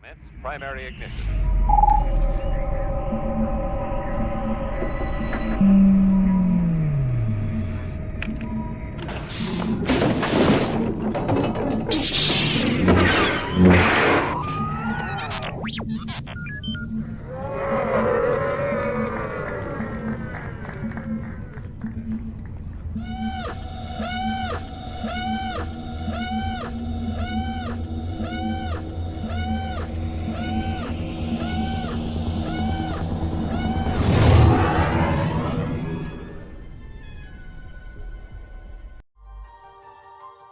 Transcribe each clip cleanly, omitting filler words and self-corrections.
Commence primary ignition.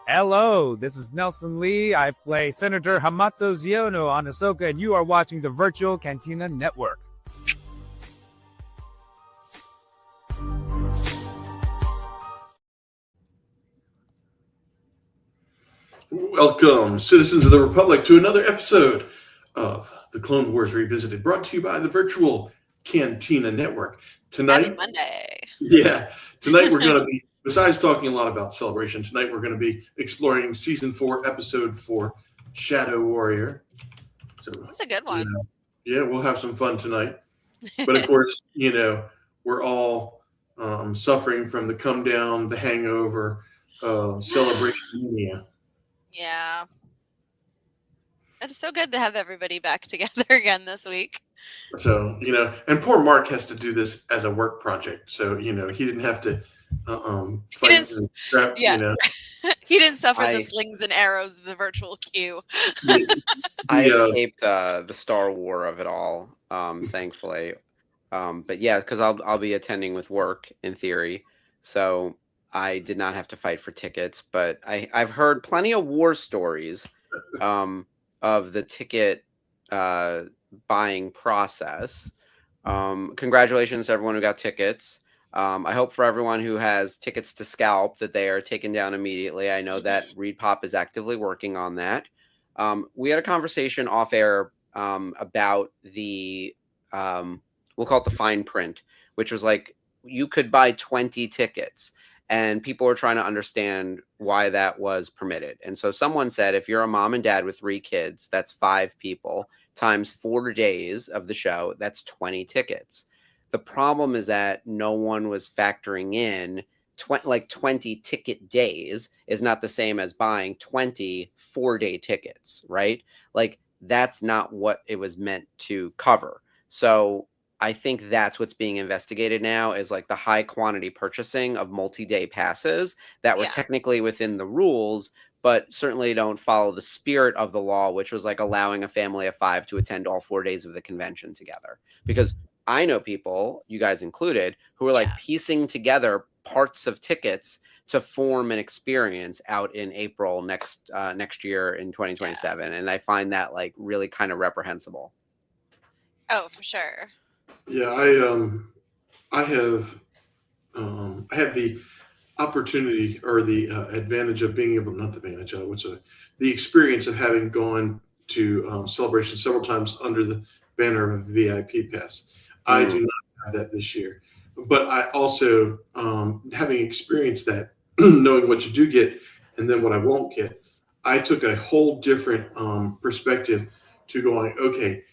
Hello, this is Nelson Lee. I play Senator Hamato Ziono on Ahsoka, and you are watching the Virtual Cantina Network. Welcome, citizens of the Republic, to another episode of the Clone Wars Revisited, brought to you by the Virtual Cantina Network. Tonight, Happy Monday. Tonight we're going to be, besides talking a lot about Celebration, tonight we're going to be exploring Season 4, Episode 4, Shadow Warrior. So, That's a good one. We'll have some fun tonight. But of course, we're all suffering from the come down, the hangover of Celebration mania. Yeah. It's so good to have everybody back together again this week. So, and poor Mark has to do this as a work project. So, he didn't have to fight and scrap, He didn't suffer the slings and arrows of the virtual queue. I escaped the Star War of it all, thankfully. But yeah, because I'll be attending with work in theory. So I did not have to fight for tickets, but I've heard plenty of war stories of the ticket buying process. Congratulations to everyone who got tickets. I hope for everyone who has tickets to scalp that they are taken down immediately. I know that Reed Pop is actively working on that. We had a conversation off air about the, we'll call it the fine print, which was like you could buy 20 tickets. And people were trying to understand why that was permitted. And so someone said, if you're a mom and dad with 3 kids, that's 5 people times 4 days of the show, that's 20 tickets. The problem is that no one was factoring in 20 ticket days is not the same as buying 20 4-day tickets, right? Like that's not what it was meant to cover. So I think that's what's being investigated now is like the high quantity purchasing of multi-day passes that were technically within the rules, but certainly don't follow the spirit of the law, which was like allowing a family of 5 to attend all 4 days of the convention together. Because I know people, you guys included, who are like piecing together parts of tickets to form an experience out in April next year in 2027. And I find that like really kind of reprehensible. Oh, for sure. Yeah, I have the opportunity or the advantage of being able, not the advantage, the experience of having gone to Celebration several times under the banner of a VIP pass. I do not have that this year, but I also, having experienced that, knowing what you do get and then what I won't get, I took a whole different perspective to going, okay,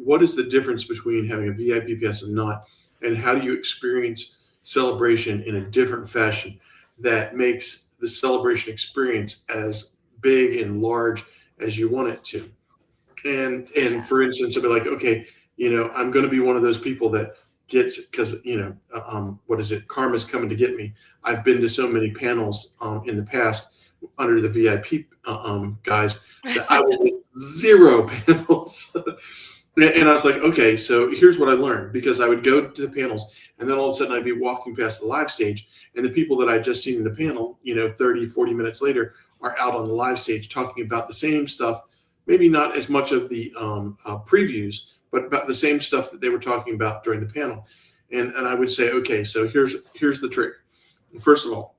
what is the difference between having a VIP pass and not, and how do you experience Celebration in a different fashion that makes the Celebration experience as big and large as you want it to? And for instance, I'd be like, okay, I'm going to be one of those people that gets, because, what is it? Karma's coming to get me. I've been to so many panels in the past under the VIP guys that I will get 0 panels. And I was like, okay, so here's what I learned, because I would go to the panels and then all of a sudden I'd be walking past the live stage and the people that I'd just seen in the panel, 30, 40 minutes later are out on the live stage talking about the same stuff, maybe not as much of the previews, but about the same stuff that they were talking about during the panel. And I would say, okay, so here's the trick. First of all,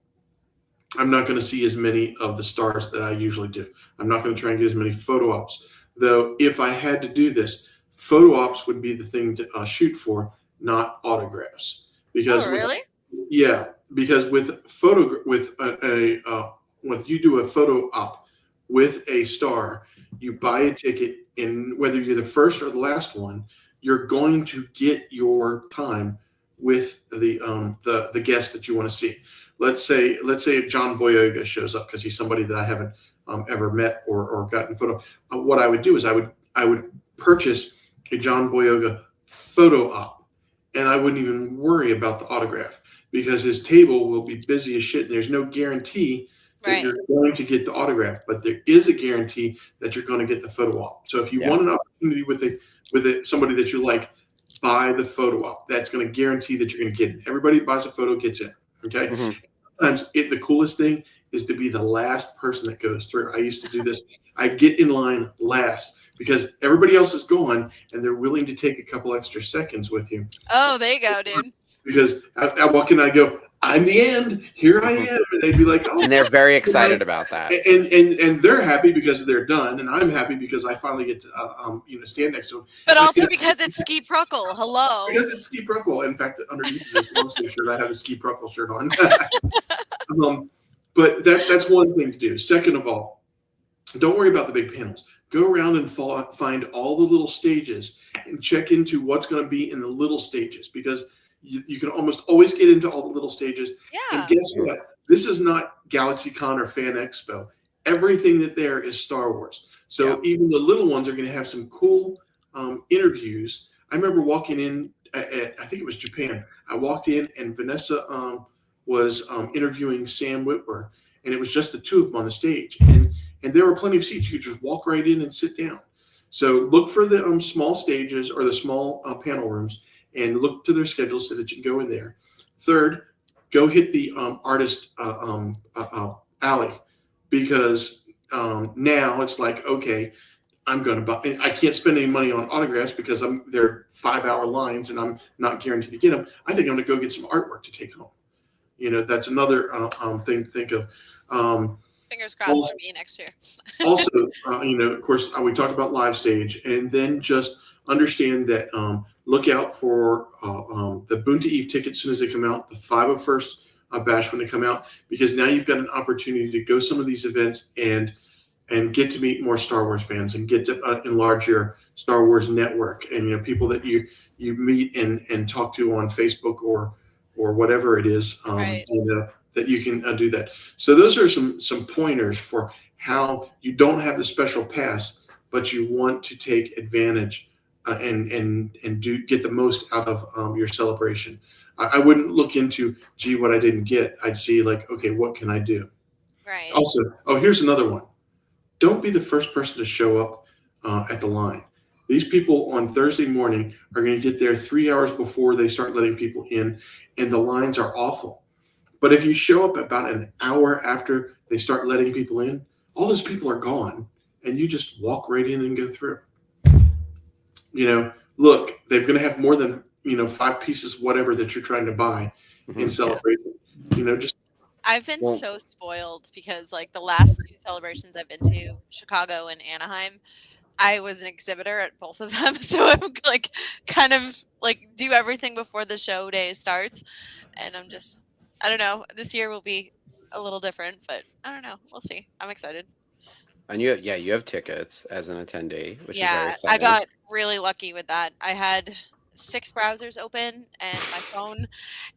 I'm not going to see as many of the stars that I usually do. I'm not going to try and get as many photo ops. Though if I had to do this, photo ops would be the thing to shoot for, not autographs. Because because when you do a photo op with a star, You buy a ticket, and whether you're the first or the last one, you're going to get your time with the guest that you want to see. Let's say John Boyega shows up because he's somebody that I haven't ever met or gotten a photo. What I would do is I would purchase a John Boyega photo op, and I wouldn't even worry about the autograph because his table will be busy as shit. And there's no guarantee that Right. you're going to get the autograph, but there is a guarantee that you're going to get the photo op. So if you want an opportunity with somebody that you like, buy the photo op. That's going to guarantee that you're going to get it. Everybody who buys a photo gets it. Okay. Sometimes the coolest thing is to be the last person that goes through. I used to do this. I get in line last because everybody else is gone and they're willing to take a couple extra seconds with you. Oh, there you go, dude. Because I walk in and I go, I'm the end. Here I am. And they'd be like, oh. And they're very excited about that. And they're happy because they're done. And I'm happy because I finally get to stand next to them. But also because it's Ski Pruckle. Hello. Because it's Ski Pruckle. In fact, underneath this long sleeve shirt, I have a Ski Pruckle shirt on. But that's one thing to do. Second of all, don't worry about the big panels. Go around and find all the little stages and check into what's going to be in the little stages because you can almost always get into all the little stages. Yeah. And guess what? This is not GalaxyCon or Fan Expo. Everything that there is Star Wars. So even the little ones are going to have some cool interviews. I remember walking in at I think it was Japan. I walked in and Vanessa was interviewing Sam Witwer, and it was just the two of them on the stage. And there were plenty of seats. You could just walk right in and sit down. So look for the small stages or the small panel rooms and look to their schedules so that you can go in there. Third, go hit the artist alley because now it's like, okay, I'm going to buy. I can't spend any money on autographs because they're 5-hour lines and I'm not guaranteed to get them. I think I'm going to go get some artwork to take home. That's another thing to think of. Fingers crossed for me next year. Also, of course, we talked about live stage, and then just understand that look out for the Boonta Eve tickets as soon as they come out, the 501st bash when they come out, because now you've got an opportunity to go some of these events and get to meet more Star Wars fans and get to enlarge your Star Wars network and people that you meet and talk to on Facebook or whatever it is, right. That you can do that. So those are some pointers for how you don't have the special pass, but you want to take advantage and get the most out of your celebration. I wouldn't look into, gee, what I didn't get. I'd see like, okay, what can I do? Right. Also, here's another one. Don't be the first person to show up at the line. These people on Thursday morning are going to get there 3 hours before they start letting people in, and the lines are awful. But if you show up about an hour after they start letting people in, all those people are gone, and you just walk right in and go through. Look, they're going to have more than 5 pieces, whatever that you're trying to buy in celebration. I've been so spoiled because like the last 2 celebrations I've been to, Chicago and Anaheim, I was an exhibitor at both of them, so I'm like kind of like do everything before the show day starts, and I don't know. This year will be a little different, but I don't know. We'll see. I'm excited. And you have tickets as an attendee, which is very exciting. I got really lucky with that. I had 6 browsers open and my phone,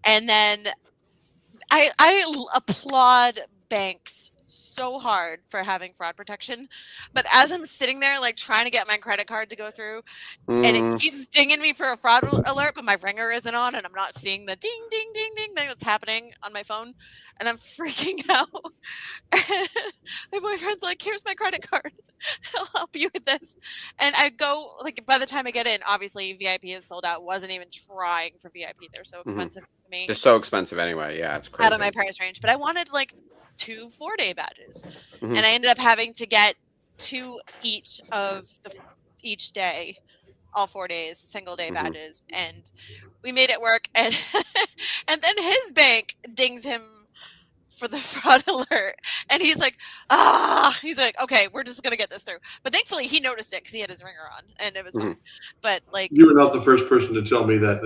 and then I applaud banks so hard for having fraud protection, but as I'm sitting there like trying to get my credit card to go through and it keeps dinging me for a fraud alert, but my ringer isn't on and I'm not seeing the ding ding ding ding thing that's happening on my phone, and I'm freaking out. My boyfriend's like, here's my credit card, I'll help you with this. And I go, like, by the time I get in, obviously VIP is sold out. Wasn't even trying for VIP. They're so expensive for me. They're so expensive anyway. Yeah, it's crazy. Out of my price range, but I wanted like 2 4-day badges, and I ended up having to get 2 each of each day, all 4 days, single day badges, and we made it work. And and then his bank dings him for the fraud alert, and he's like, okay, we're just gonna get this through. But thankfully he noticed it because he had his ringer on and it was fine. But like, you were not the first person to tell me that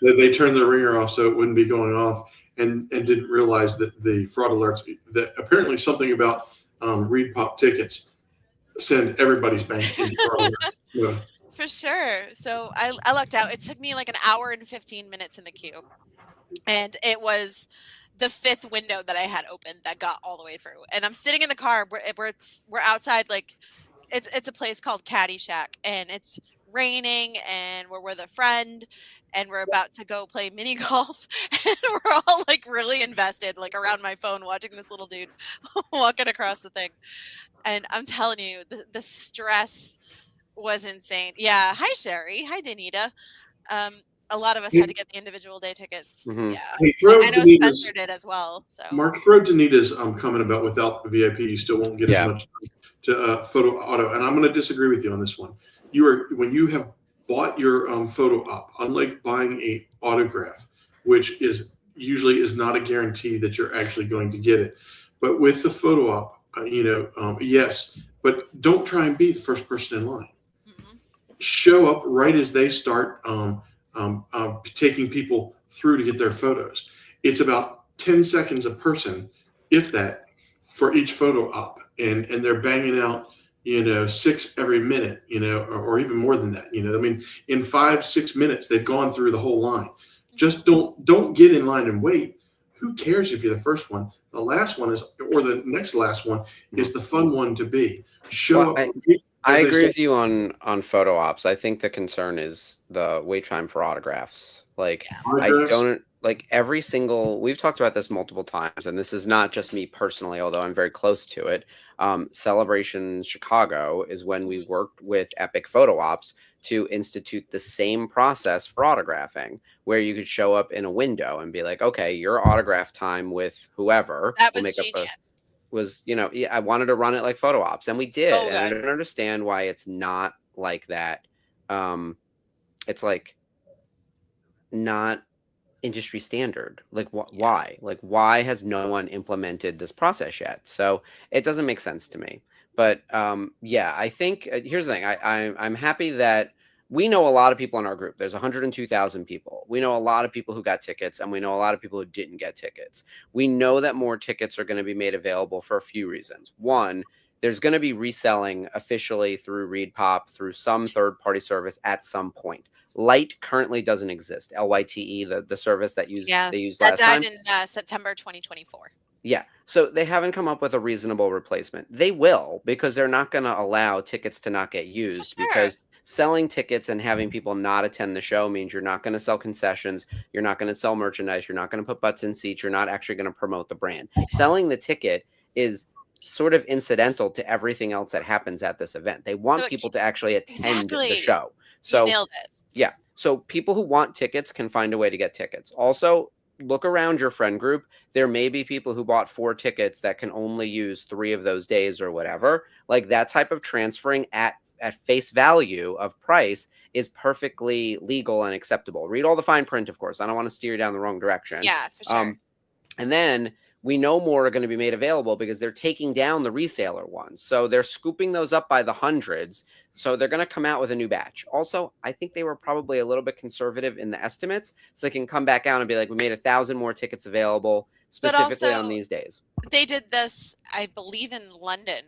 they turned the ringer off so it wouldn't be going off, and didn't realize that the fraud alerts, that apparently something about Reed Pop tickets, send everybody's bank into our yeah. For sure. So I lucked out. It took me like an hour and 15 minutes in the queue. And it was the 5th window that I had opened that got all the way through. And I'm sitting in the car we're outside, like it's a place called Caddyshack, and it's raining, and we're with a friend, and we're about to go play mini golf, and we're all like really invested, like around my phone, watching this little dude walking across the thing. And I'm telling you, the stress was insane. Yeah. Hi, Sherry. Hi, Danita. Um, a lot of us had to get the individual day tickets. Mhm. Yeah. Hey, throw I know Spencer Danita's did as well. So Mark, throw Danita's comment about without the VIP, you still won't get as Yeah. much to photo auto. And I'm going to disagree with you on this one. When you have bought your photo op, unlike buying a autograph, which is usually is not a guarantee that you're actually going to get it, but with the photo op, yes, but don't try and be the first person in line. mhm. Show up right as they start taking people through to get their photos. It's about 10 seconds a person, if that, for each photo op. And they're banging out, 6 every minute, or even more than that. I mean, in 5, 6 minutes, they've gone through the whole line. Just don't get in line and wait. Who cares if you're the first one? The last one is, or the next last one is the fun one to be. Show Well, up. I as they agree start- with you on photo ops. I think the concern is the wait time for autographs. Like I Autographs? don't like every single. We've talked about this multiple times, and this is not just me personally, although I'm very close to it. Celebration Chicago is when we worked with Epic Photo Ops to institute the same process for autographing, where you could show up in a window and be like, okay, your autograph time with whoever That will was make up genius. I wanted to run it like photo ops, and we did. So And I good. don't understand why it's not like that. It's like not industry standard. Like why? Like why has no one implemented this process yet? So it doesn't make sense to me. But yeah, I think here's the thing. I'm happy that we know a lot of people in our group. There's 102,000 people. We know a lot of people who got tickets, and we know a lot of people who didn't get tickets. We know that more tickets are going to be made available for a few reasons. One, there's going to be reselling officially through ReadPop, through some third-party service at some point. Light currently doesn't exist. LYTE, the service that Yeah. they used That last died time. in September 2024. Yeah. So they haven't come up with a reasonable replacement. They will, because they're not going to allow tickets to not get used, sure. because selling tickets and having people not attend the show means you're not going to sell concessions, you're not going to sell merchandise, you're not going to put butts in seats, you're not actually going to promote the brand. Selling the ticket is sort of incidental to everything else that happens at this event. They want So people to actually attend the Exactly. show. You So nailed it. yeah. So people who want tickets can find a way to get tickets. Also, look around your friend group. There may be people who bought 4 tickets that can only use 3 of those days or whatever. Like that type of transferring at face value of price is perfectly legal and acceptable. Read all the fine print, of course. I don't want to steer you down the wrong direction. Yeah, for sure. And then we know more are going to be made available because they're taking down the reseller ones. So they're scooping those up by the hundreds. So they're going to come out with a new batch. Also, I think they were probably a little bit conservative in the estimates. So they can come back out and be like, we made 1,000 more tickets available specifically on these days. They did this, I believe, in London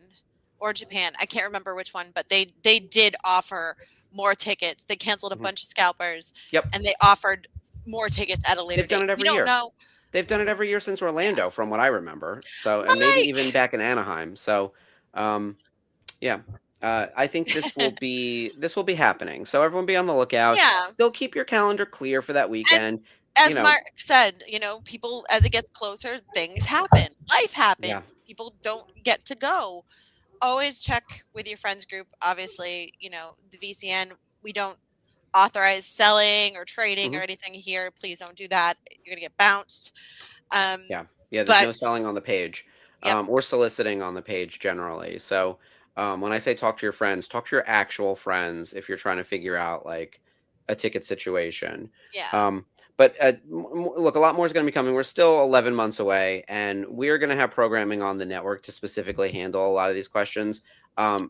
or Japan. I can't remember which one, but they did offer more tickets. They canceled a bunch of scalpers. Yep. And they offered more tickets at a later They've done date. it every We don't year. know. They've done it every year since Orlando, from what I remember. So, and maybe even back in Anaheim. So, yeah, I think this will be happening. So everyone be on the lookout. Yeah. They'll keep your calendar clear for that weekend. As Mark said, people, as it gets closer, things happen. Life happens. Yeah. People don't get to go. Always check with your friends group. Obviously, the VCN, we don't authorize selling or trading or anything here. Please don't do that. You're gonna get bounced. Yeah, there's no selling on the page. Yep. Or soliciting on the page generally. So when I say talk to your friends, talk to your actual friends if you're trying to figure out like a ticket situation. Yeah. But look, a lot more is going to be coming. We're still 11 months away, and we're going to have programming on the network to specifically handle a lot of these questions.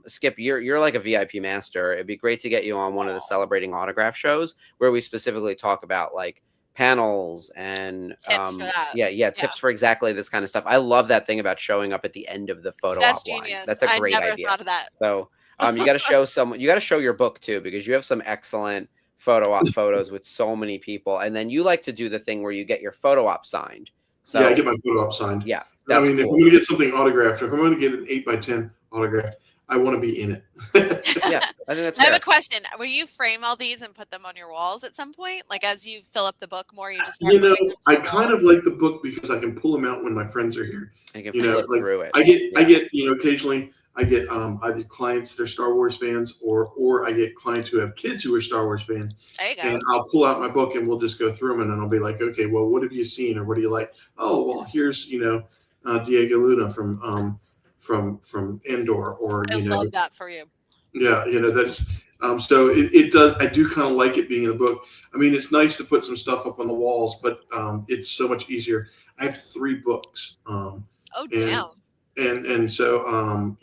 Skip, you're like a VIP master. It'd be great to get you on one of the celebrating autograph shows where we specifically talk about like panels and Tips for that. tips for exactly this kind of stuff. I love that thing about showing up at the end of the photo That's op line. genius. That's a I great never idea. thought of that. So you got to show you got to show your book too, because you have some excellent photo op photos with so many people, and then you like to do the thing where you get your photo op signed. So yeah, I get my photo op signed. Yeah, I mean, cool. if I'm going to get something autographed, if I'm going to get an 8x10 autographed, I want to be in it. Yeah, I think that's fair. I have a question. Will you frame all these and put them on your walls at some point? Like as you fill up the book more, you just start moving them to I the kind wall? of like the book because I can pull them out when my friends are here. I can You know, flip like through it. I get occasionally I get either clients that are Star Wars fans or I get clients who have kids who are Star Wars fans, There you go. and I'll pull out my book and we'll just go through them, and then I'll be like, okay, well, what have you seen or what do you like? Oh, well, here's Diego Luna from Endor, or I love that for you. yeah, that's so it does. I do kind of like it being in the book. I mean, it's nice to put some stuff up on the walls, but it's so much easier. I have 3 books. Oh, and damn. and so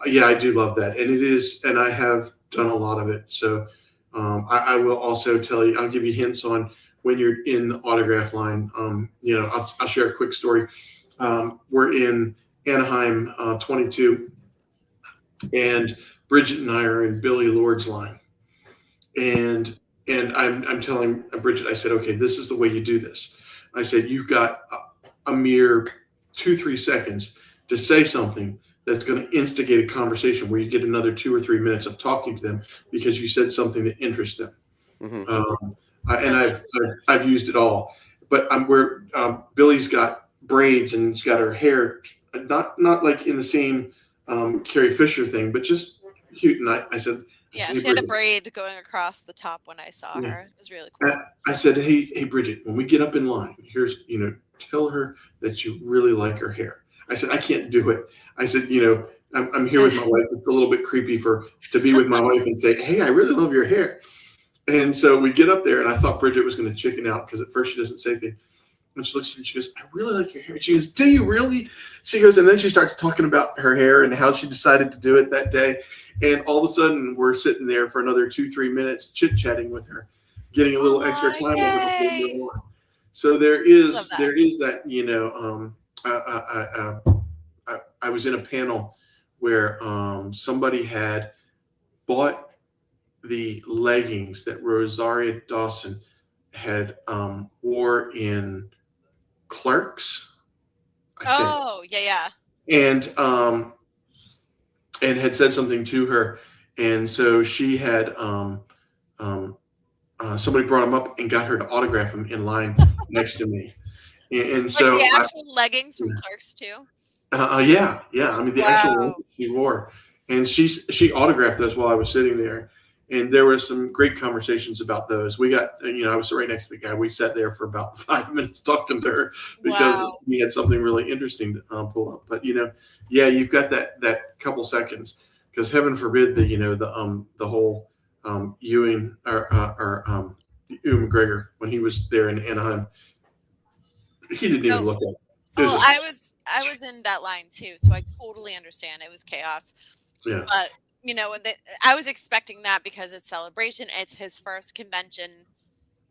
yeah, I do love that, and it is, and I have done a lot of it. So I will also tell you, I'll give you hints on when you're in the autograph line. I'll share a quick story. We're in Anaheim 22, and Bridget and I are in Billy Lord's line, and I'm telling Bridget, I said, okay, this is the way you do this. I said, you've got a mere 2-3 seconds to say something that's going to instigate a conversation where you get another 2 or 3 minutes of talking to them because you said something that interests them. Mm-hmm. And I've used it all, but Billy's got braids and she's got her hair not like in the same Carrie Fisher thing, but just cute. And I said, Yeah, she had a braid going across the top when I saw her. It was really cool. I said, hey, Bridget, when we get up in line, here's, tell her that you really like her hair. I said, I can't do it. I said, I'm here with my wife. It's a little bit creepy to be with my wife and say, hey, I really love your hair. And so we get up there, and I thought Bridget was going to chicken out because at first she doesn't say anything. And she looks at me and she goes, I really like your hair. She goes, do you really? She goes, and then she starts talking about her hair and how she decided to do it that day. And all of a sudden, we're sitting there for another 2-3 minutes chit-chatting with her, getting a little extra time with her before we go on. So there is that, I was in a panel where somebody had bought the leggings that Rosaria Dawson had wore in Clerks. Oh, yeah. And had said something to her, and so she had somebody brought him up and got her to autograph him in line next to me, and so like the actual leggings from Clerks too. Yeah. I mean, the actual ones that she wore, and she autographed those while I was sitting there, and there were some great conversations about those. We got, I was right next to the guy. We sat there for about 5 minutes talking to her because we had something really interesting to pull up. But you've got that couple seconds, because heaven forbid the whole Ewan or Ewan McGregor, when he was there in Anaheim, he didn't even look at it. Well, I was in that line too, so I totally understand. It was chaos. Yeah. But I was expecting that because it's Celebration. It's his first convention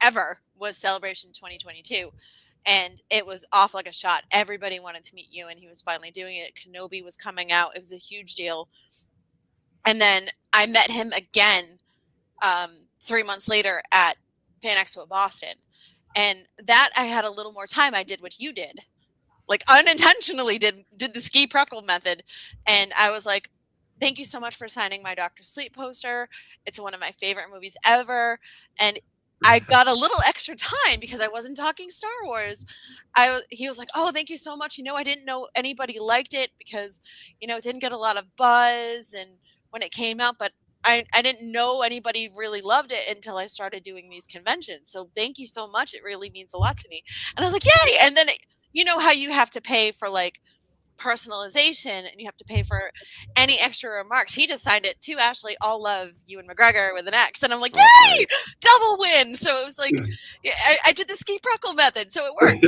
ever, was Celebration 2022. And it was off like a shot. Everybody wanted to meet you, and he was finally doing it. Kenobi was coming out. It was a huge deal. And then I met him again 3 months later at Fan Expo Boston. And that I had a little more time. I did what you did. Like unintentionally did the ski preckle method. And I was like, thank you so much for signing my Dr. Sleep poster. It's one of my favorite movies ever. And I got a little extra time because I wasn't talking Star Wars. He was like, oh, thank you so much. I didn't know anybody liked it because, it didn't get a lot of buzz and when it came out, but I didn't know anybody really loved it until I started doing these conventions. So thank you so much. It really means a lot to me. And I was like, yay. And then, how you have to pay for like personalization and you have to pay for any extra remarks. He just signed it to Ashley, all love, Ewan McGregor with an X. And I'm like, yay, double win. So it was like, I did the ski preckle method. So it worked.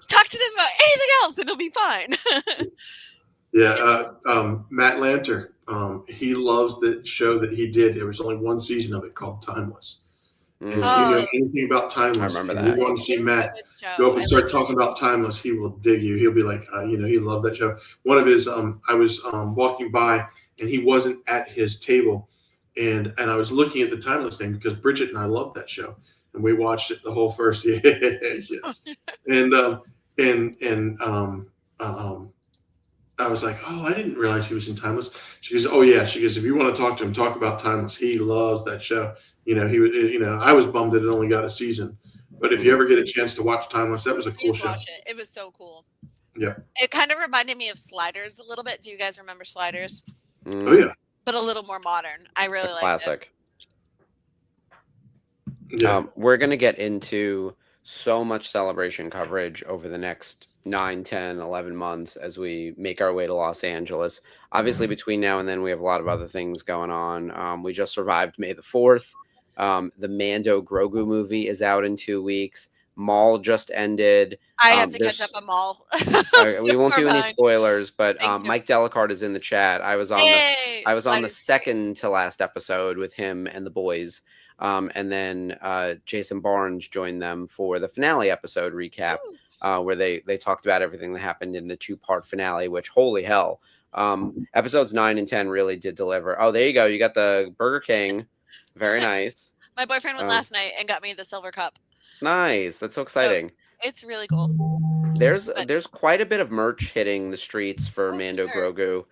Talk to them about anything else and it'll be fine. Matt Lanter, he loves the show that he did. There was only one season of it called Timeless. And if you know Oh, anything about Timeless remember and you're that. going to see it is a Matt good show. go up and I start like talking about Timeless, he will dig you. He'll be like, he loved that show. One of his, I was walking by and he wasn't at his table, and I was looking at the Timeless thing because Bridget and I loved that show, and we watched it the whole first year. Yes, and and I was like, oh, I didn't realize he was in Timeless. She goes, oh yeah. She goes, if you want to talk to him, talk about Timeless. He loves that show. He was, I was bummed that it only got a season, but if you ever get a chance to watch Timeless, that was a cool Please show. watch it. It was so cool. Yeah. It kind of reminded me of Sliders a little bit. Do you guys remember Sliders? Oh yeah. But a little more modern. I It's really a liked it. classic. Yeah. We're going to get into so much celebration coverage over the next 9, 10, 11 months as we make our way to Los Angeles. Obviously, between now and then, we have a lot of other things going on. We just survived May the 4th. The Mando Grogu movie is out in 2 weeks. Maul just ended. I have to catch up on Maul. We won't do any behind. spoilers, but Thank you. Mike Delicard is in the chat. I was on Yay! the Sliders is great. second to last episode with him and the boys. And then Jason Barnes joined them for the finale episode recap, where they talked about everything that happened in the 2-part finale, which, holy hell, episodes 9 and 10 really did deliver. Oh, there you go. You got the Burger King. Very nice. My boyfriend went last night and got me the silver cup. Nice. That's so exciting. So it's really cool. There's quite a bit of merch hitting the streets for Mando Grogu,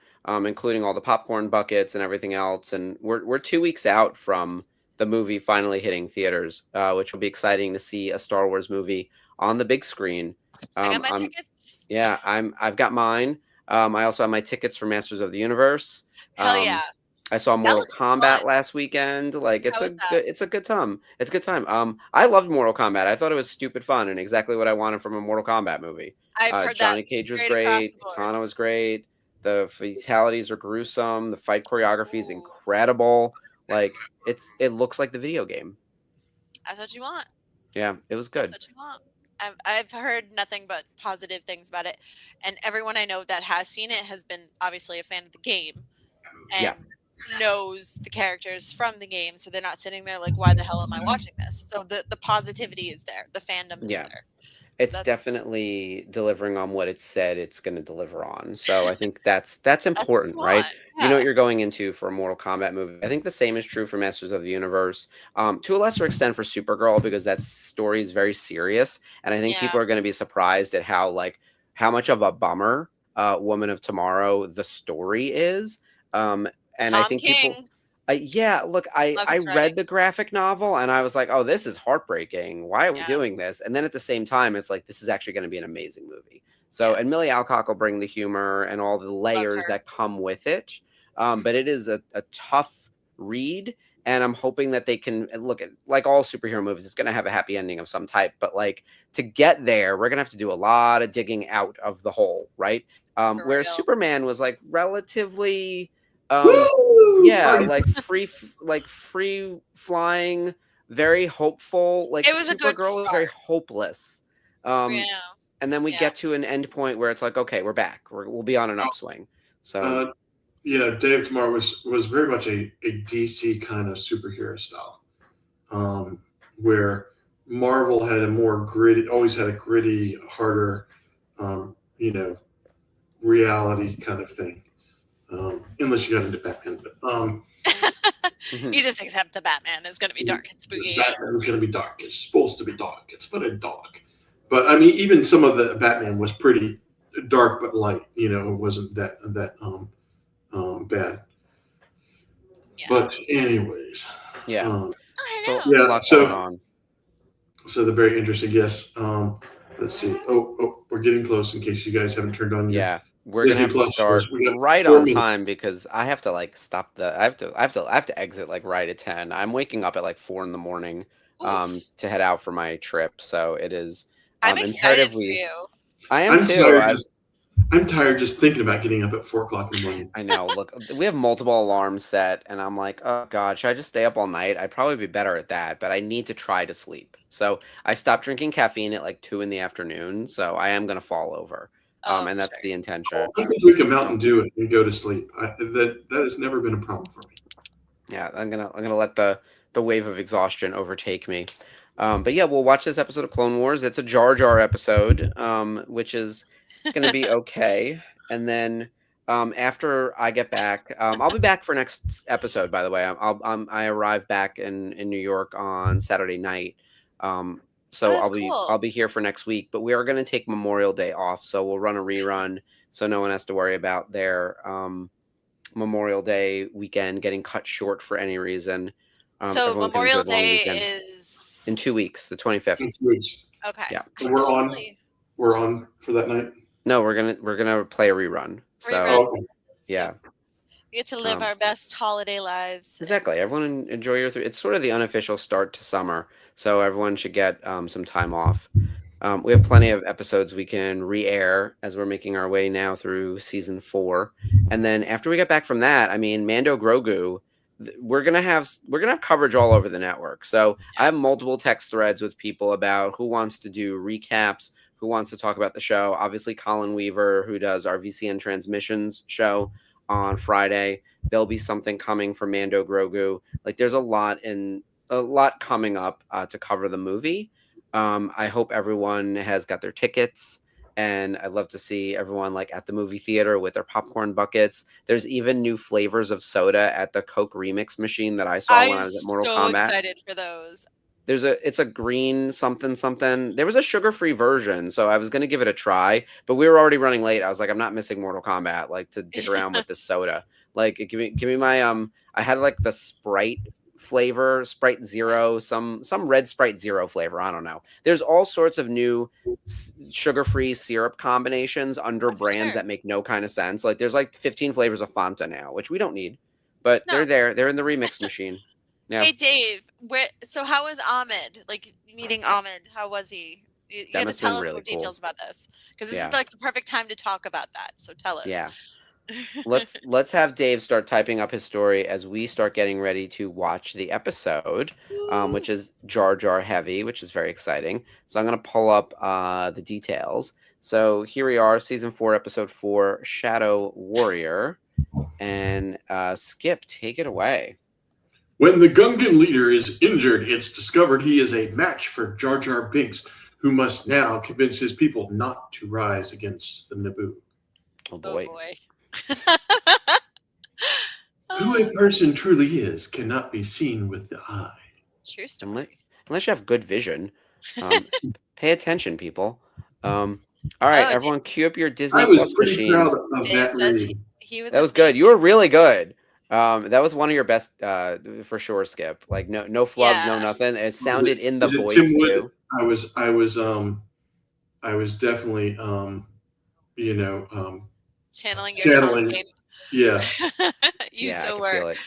including all the popcorn buckets and everything else. And we're 2 weeks out from the movie finally hitting theaters, which will be exciting to see a Star Wars movie on the big screen. I got my tickets. Yeah, I've got mine. I also have my tickets for Masters of the Universe. Hell yeah. I saw Mortal Kombat fun. last weekend. Like it's How was that? it's a good time. It's a good time. I loved Mortal Kombat. I thought it was stupid fun and exactly what I wanted from a Mortal Kombat movie. I've heard Johnny that Cage was straight across great. the board. Katana was great. The fatalities are gruesome. The fight choreography is incredible. Like it looks like the video game. That's what you want. Yeah, it was good. That's what you want. I've heard nothing but positive things about it, and everyone I know that has seen it has been obviously a fan of the game, and knows the characters from the game, so they're not sitting there like, why the hell am I watching this? So the positivity is there, the fandom is there. It's definitely delivering on what it said it's going to deliver on. So I think that's important, right? Yeah. You know what you're going into for a Mortal Kombat movie. I think the same is true for Masters of the Universe, to a lesser extent for Supergirl, because that story is very serious, and I think people are going to be surprised at how much of a bummer Woman of Tomorrow the story is. And Tom I think King. people. Look, I read the graphic novel and I was like, oh, this is heartbreaking. Why are we doing this? And then at the same time, it's like, this is actually going to be an amazing movie. So, and Millie Alcock will bring the humor and all the layers that come with it. But it is a tough read. And I'm hoping that they can look at, like all superhero movies, it's going to have a happy ending of some type. But like to get there, we're going to have to do a lot of digging out of the hole, right? Where Superman was like relatively... free flying, very hopeful. Like it was Supergirl was very hopeless. And then we get to an end point where it's like, okay, we're back. We'll be on an upswing. So Day of Tomorrow was very much a DC kind of superhero style, where Marvel had a more gritty, always had a gritty, harder, reality kind of thing. Unless you got into Batman, but you just accept the Batman is going to be dark and spooky. Batman is going to be dark. It's supposed to be dark. It's very dark. But I mean, even some of the Batman was pretty dark but light. It wasn't that bad. Yeah. But anyways, so the very interesting. Yes. Let's see. Oh, we're getting close. In case you guys haven't turned on your. Yeah. We're gonna have to start right on time because I have to stop the. I have to exit right at 10. I'm waking up at 4 in the morning, to head out for my trip. So it is. I'm excited for you. I am too. I'm tired just thinking about getting up at 4 o'clock in the morning. I know. Look, we have multiple alarms set, and I'm like, oh god, should I just stay up all night? I'd probably be better at that, but I need to try to sleep. So I stopped drinking caffeine at 2 in the afternoon. So I am gonna fall over. And that's the intention. I can drink a Mountain Dew and go to sleep. That has never been a problem for me. Yeah, I'm gonna let the the wave of exhaustion overtake me. But yeah, we'll watch this episode of Clone Wars. It's a Jar Jar episode, which is going to be okay. And then after I get back, I'll be back for next episode. By the way, I arrive back in New York on Saturday night. So Oh, that's I'll cool. be here for next week. But we are going to take Memorial Day off, so we'll run a rerun, so no one has to worry about their Memorial Day weekend getting cut short for any reason. So Everyone can enjoy Memorial the long Day weekend is in 2 weeks, the 25th. okay. Yeah. I We're on. totally We're on for that night. No, we're gonna play a rerun. So Rerun. Oh, okay. yeah, we get to live our best holiday lives. exactly. Everyone enjoy your. It's sort of the unofficial start to summer, so everyone should get some time off. We have plenty of episodes we can re-air as we're making our way now through season 4, and then after we get back from that, I mean, Mando Grogu, we're gonna have coverage all over the network. So I have multiple text threads with people about who wants to do recaps, who wants to talk about the show. Obviously, Colin Weaver, who does our VCN transmissions show on Friday. There'll be something coming for Mando Grogu. Like, there's a lot coming up to cover the movie. I hope everyone has got their tickets, and I'd love to see everyone like at the movie theater with their popcorn buckets. There's even new flavors of soda at the Coke remix machine that I saw when I I'm was at Mortal so Kombat. excited for those. It's a green something something. There was a sugar-free version, so I was gonna give it a try, but we were already running late. I was like, I'm not missing Mortal Kombat, like, to dick around with this soda. Like, give me my I had like the Sprite flavor, Sprite Zero, some red Sprite Zero flavor. I don't know. There's all sorts of new sugar-free syrup combinations under brands that make no kind of sense. Like, there's like 15 flavors of Fanta now, which we don't need, but No. they're in the remix machine. Yeah. Hey Dave, so how was Ahmed? Like meeting Ahmed, how was he? You That got to must've tell been us really more cool. details about this, because this Yeah. is like the perfect time to talk about that. So tell us. Yeah. Let's have Dave start typing up his story as we start getting ready to watch the episode, which is Jar Jar heavy, which is very exciting. So I'm going to pull up the details. So here we are, season 4, episode 4, Shadow Warrior, and Skip, take it away. When the Gungan leader is injured, it's discovered he is a match for Jar Jar Binks, who must now convince his people not to rise against the Naboo. Oh boy. Oh boy. Who a person truly is cannot be seen with the eye. True story. Unless you have good vision. Pay attention, people. All right, everyone, cue up your Disney I was Plus pretty machines. proud of Dave that says read. That was good. You were really good. That was one of your best, for sure, Skip. Like, no flubs, no nothing. It sounded in the voice Tim Wood? too. I was definitely channeling your tongue game. Yeah. Yeah, so I can were. feel it.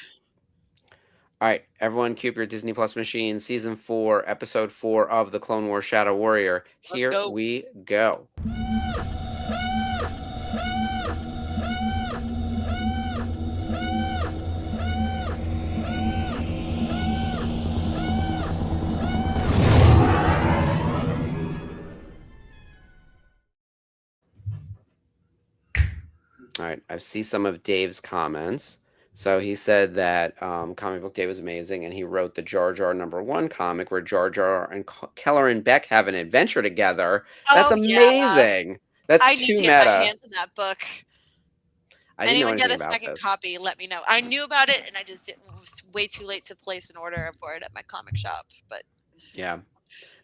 All right, everyone, cue up your Disney Plus machine. Season 4, episode 4 of the Clone Wars Shadow Warrior. Here we go. All right, I see some of Dave's comments. So he said that Comic Book Day was amazing, and he wrote the Jar Jar #1 comic where Jar Jar and Kelleran Beck have an adventure together. That's amazing. Yeah. That's I too need to meta. get my hands on that book. Anyone get a second copy, let me know. I knew about it, and I just it was way too late to place an order for it at my comic shop. But yeah,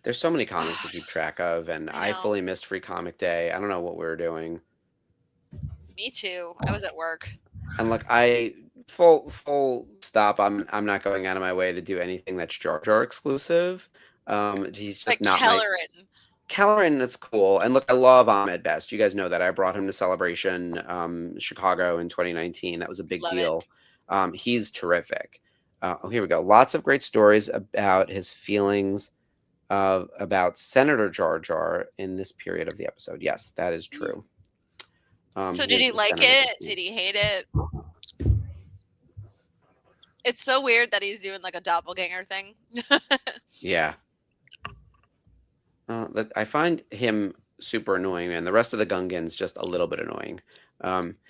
there's so many comics to keep track of, and I fully missed Free Comic Day. I don't know what we were doing. Me too. I was at work. And look, I full stop. I'm not going out of my way to do anything that's Jar Jar exclusive. He's just not Kelleran. Kelleran, that's cool. And look, I love Ahmed Best. You guys know that. I brought him to Celebration Chicago in 2019. That was a big deal. He's terrific. Here we go. Lots of great stories about his feelings about Senator Jar Jar in this period of the episode. Yes, that is true. So did he like it? Did he hate it? It's so weird that he's doing like a doppelganger thing. Yeah. Look, I find him super annoying, and the rest of the Gungans just a little bit annoying.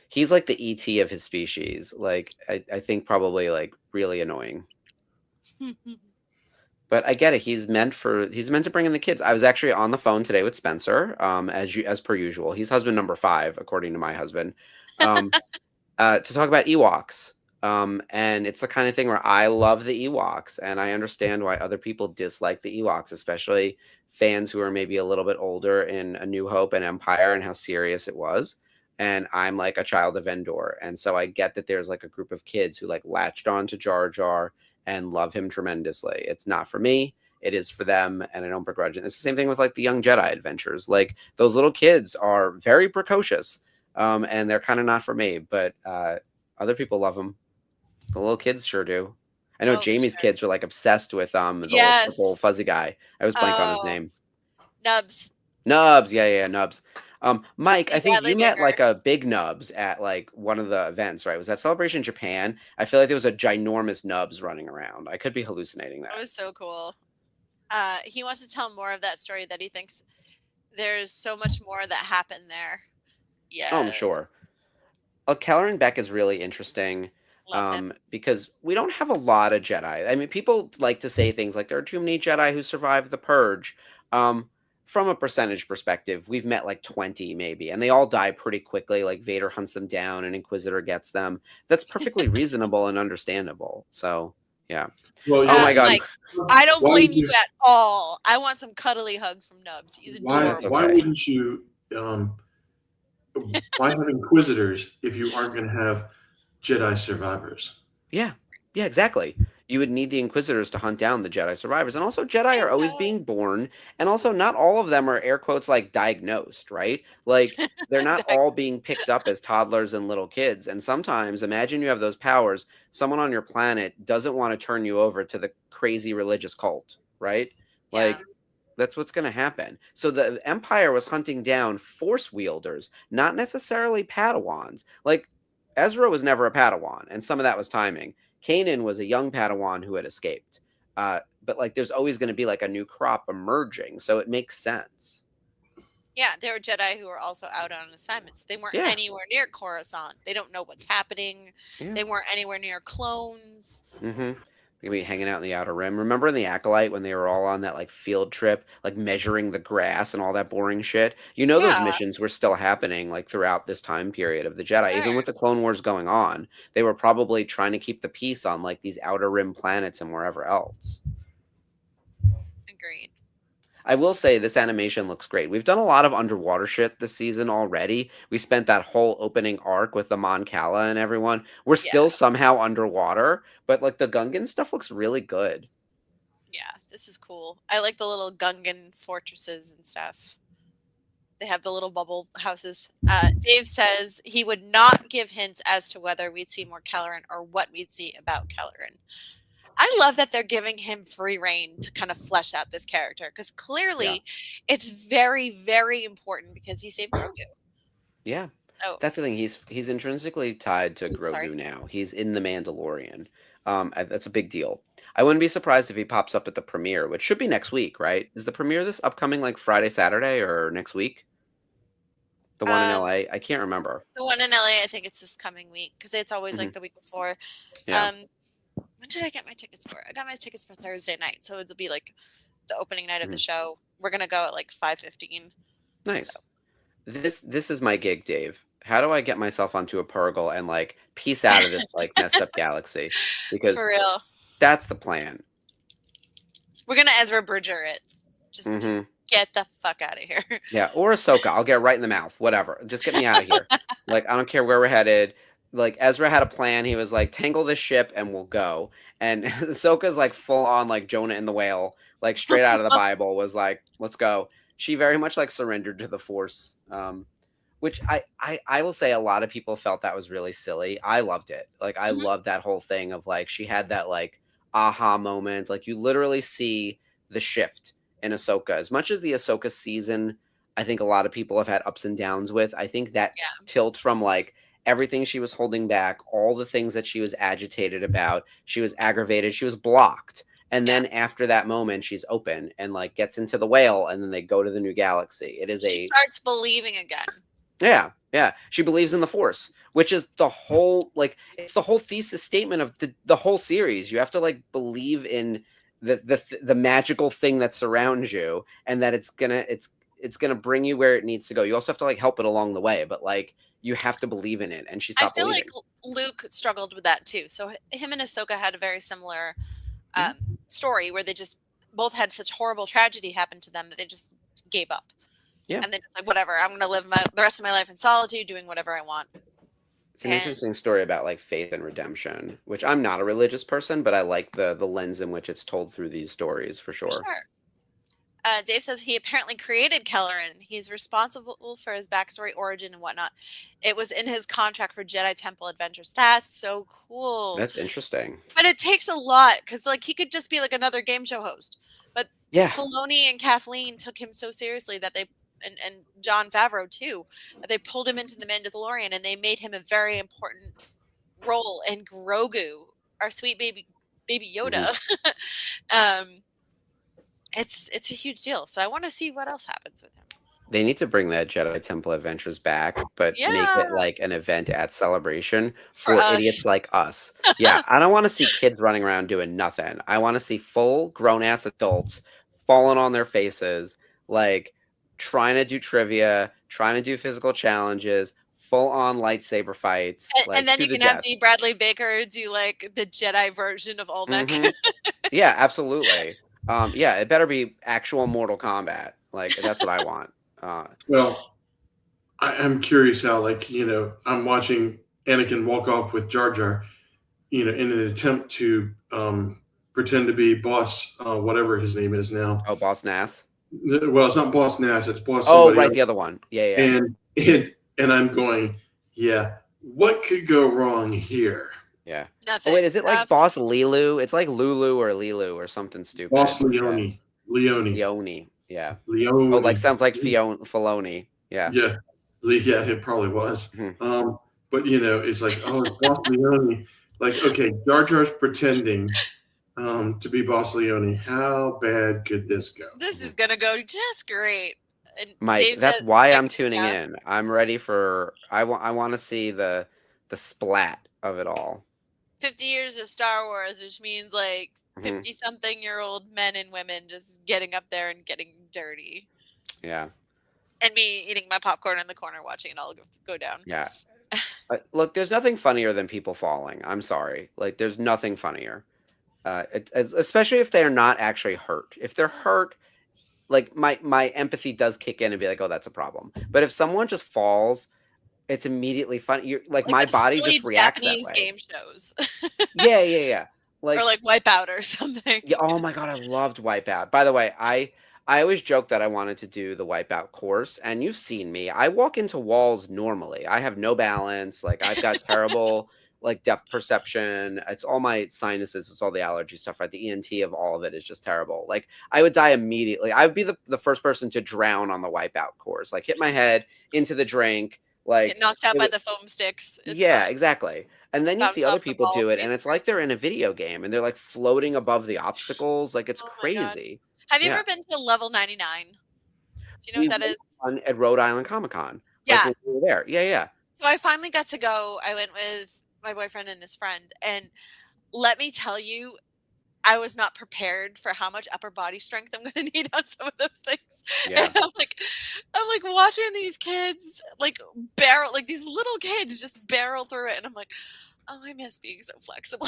He's like the ET of his species. Like, I think probably like really annoying. But I get it. He's meant to bring in the kids. I was actually on the phone today with Spencer, as per usual. He's husband number 5, according to my husband, um, to talk about Ewoks. And it's the kind of thing where I love the Ewoks, and I understand why other people dislike the Ewoks, especially fans who are maybe a little bit older in A New Hope and Empire and how serious it was. And I'm like a child of Endor, and so I get that there's like a group of kids who like latched on to Jar Jar and love him tremendously. It's not for me. It is for them, and I don't begrudge it. It's the same thing with like the Young Jedi adventures. Like those little kids are very precocious, and they're kind of not for me. But other people love them. The little kids sure do. I know Oh, for Jamie's sure. kids were like obsessed with the little Yes. purple fuzzy guy. I was blank on his Oh, name. Nubs. Nubs, yeah, Nubs. Mike, I Something think Bradley you met Baker. like a big Nubs at like one of the events, right? Was that Celebration Japan? I feel like there was a ginormous Nubs running around. I could be hallucinating That that. was so cool. He wants to tell more of that story, that he thinks there's so much more that happened there. Oh, I'm Yes. sure. Kelleran Beck is really interesting, Love him. because we don't have a lot of Jedi. I mean, people like to say things like there are too many Jedi who survived the Purge. From a percentage perspective, we've met like 20 maybe, and they all die pretty quickly. Like Vader hunts them down and Inquisitor gets them. That's perfectly reasonable and understandable. So, yeah. Well, Oh my God. Mike, I don't why blame would you you? at all. I want some cuddly hugs from Nubs. He's That's adorable. Why okay. wouldn't you? Why have Inquisitors if you aren't going to have Jedi survivors? Yeah. Yeah, exactly. You would need the Inquisitors to hunt down the Jedi survivors. And also, Jedi I are always know. being born. And also, not all of them are air quotes like diagnosed, right? Like, they're not all being picked up as toddlers and little kids. And sometimes, imagine you have those powers, someone on your planet doesn't want to turn you over to the crazy religious cult, right? Yeah. Like, that's what's going to happen. So the Empire was hunting down Force wielders, not necessarily Padawans. Like, Ezra was never a Padawan, and some of that was timing. Kanan was a young Padawan who had escaped. But like, there's always going to be like a new crop emerging, so it makes sense. Yeah, there were Jedi who were also out on assignments. They weren't Yeah. anywhere near Coruscant. They don't know what's happening. Yeah. They weren't anywhere near clones. Mm-hmm. They could be hanging out in the Outer Rim. Remember in the Acolyte when they were all on that like field trip, like measuring the grass and all that boring shit? You know, those Yeah, missions were still happening like throughout this time period of the Jedi, even sure. with the Clone Wars going on. They were probably trying to keep the peace on like these Outer Rim planets and wherever else. Agreed. I will say this animation looks great. We've done a lot of underwater shit this season already. We spent that whole opening arc with the Mon Cala and everyone. We're still Yeah. somehow underwater, but like the Gungan stuff looks really good. Yeah, this is cool. I like the little Gungan fortresses and stuff. They have the little bubble houses. Dave says he would not give hints as to whether we'd see more Kelleran or what we'd see about Kelleran. I love that they're giving him free reign to kind of flesh out this character, because clearly it's very, very important because he saved Grogu. Yeah. So That's the thing. He's intrinsically tied to Oops, sorry. Grogu now. He's in the Mandalorian. That's a big deal. I wouldn't be surprised if he pops up at the premiere, which should be next week, right? Is the premiere this upcoming like Friday, Saturday, or next week? The one in LA? I can't remember. The one in LA, I think it's this coming week, because it's always like the week before. Yeah. When did I get my tickets for? I got my tickets for Thursday night, so it'll be like the opening night of the show. We're gonna go at like 5:15. Nice. So. This is my gig, Dave. How do I get myself onto a Purgle and like piece out of this like messed up galaxy? Because For real, that's the plan. we're gonna Ezra Bridger it. Just get the fuck out of here. Yeah, or Ahsoka. I'll get right in the mouth. Whatever. Just get me out of here. Like, I don't care where we're headed. Like, Ezra had a plan. He was like, tangle this ship and we'll go. And Ahsoka's like full on like Jonah and the whale, like straight out of the Bible, was like, let's go. She very much like surrendered to the Force. Which I will say a lot of people felt that was really silly. I loved it. Like, I loved that whole thing of like, she had that like aha moment. Like, you literally see the shift in Ahsoka. As much as the Ahsoka season, I think a lot of people have had ups and downs with, I think that tilt from like everything she was holding back, all the things that she was agitated about, she was aggravated, she was blocked. And then after that moment, she's open and like gets into the whale, and then they go to the new galaxy. It is she starts believing again. Yeah, yeah. She believes in the Force, which is the whole it's the whole thesis statement of the whole series. You have to believe in the magical thing that surrounds you, and that it's gonna bring you where it needs to go. You also have to help it along the way, but you have to believe in it. And she I stopped feel like believing. Luke struggled with that too. So him and Ahsoka had a very similar Mhm. story where they just both had such horrible tragedy happen to them that they just gave up. Yeah. And then it's like, whatever, I'm going to live the rest of my life in solitude, doing whatever I want. It's an And interesting story about faith and redemption, which I'm not a religious person, but I like the lens in which it's told through these stories for for sure. sure. Dave says he apparently created Kelleran. He's responsible for his backstory, origin, and whatnot. It was in his contract for Jedi Temple Adventures. That's so cool. That's interesting. But it takes a lot because, he could just be another game show host. But Yeah. Filoni and Kathleen took him so seriously that and Jon Favreau too, that they pulled him into the Mandalorian and they made him a very important role in Grogu, our sweet baby Yoda. It's a huge deal. So I want to see what else happens with him. They need to bring that Jedi Temple Adventures back, but make Yeah. it like an event at Celebration For for us. idiots like us. Yeah, I don't want to see kids running around doing nothing. I want to see full grown-ass adults falling on their faces, trying to do trivia, trying to do physical challenges, full-on lightsaber fights, And then to you the can have death. D. Bradley Baker do the Jedi version of Olmec. Mhm. Yeah, absolutely. Yeah, it better be actual Mortal Kombat. That's what I want. Well, I'm curious how, I'm watching Anakin walk off with Jar Jar, in an attempt to pretend to be Boss, whatever his name is now. Oh, Boss Nass. Well, it's not Boss Nass; it's Boss Oh, somebody right, else. the other one. Yeah. And I'm going, yeah. What could go wrong here? Yeah. Nothing. Oh, wait, is it like Boss Lilu? It's like Lulu or Lilu or something stupid. Boss Leone. Leone. Yeah. Leone. Oh, sounds like Filoni. Yeah. Yeah. Yeah, it probably was. Mhm. But it's like, oh, it's Boss Leone. Okay, Jar Jar's pretending to be Boss Leone. How bad could this go? This is gonna go just great. And Mike, Dave that's says, why I'm tuning in. I'm ready for. I want to see the splat of it all. 50 years of Star Wars, which means 50-something-year-old men and women just getting up there and getting dirty. Yeah. And me eating my popcorn in the corner watching it all go down. Yeah. Look, there's nothing funnier than people falling. I'm sorry. There's nothing funnier. Especially if they're not actually hurt. If they're hurt, my empathy does kick in and be like, oh, that's a problem. But if someone just falls, it's immediately fun. You're my body just reacts Japanese that way. game shows. Yeah. Or Wipeout or something. Yeah. Oh my god, I loved Wipeout. By the way, I always joke that I wanted to do the Wipeout course, and you've seen me. I walk into walls normally. I have no balance. I've got terrible depth perception. It's all my sinuses. It's all the allergy stuff. Right, the ENT of all of it is just terrible. I would die immediately. I would be the first person to drown on the Wipeout course. Hit my head into the drink. Get knocked out by the foam sticks. Yeah, exactly. And then you see other people do it, and it's like they're in a video game, and they're floating above the obstacles. It's crazy. Have you ever been to Level 99? Do you know what that is? At Rhode Island Comic Con. Yeah. When we were there. Yeah. So I finally got to go. I went with my boyfriend and his friend, and let me tell you, I was not prepared for how much upper body strength I'm going to need on some of those things. Yeah. And I'm watching these kids barrel, these little kids just barrel through it, and I'm like, oh, I miss being so flexible.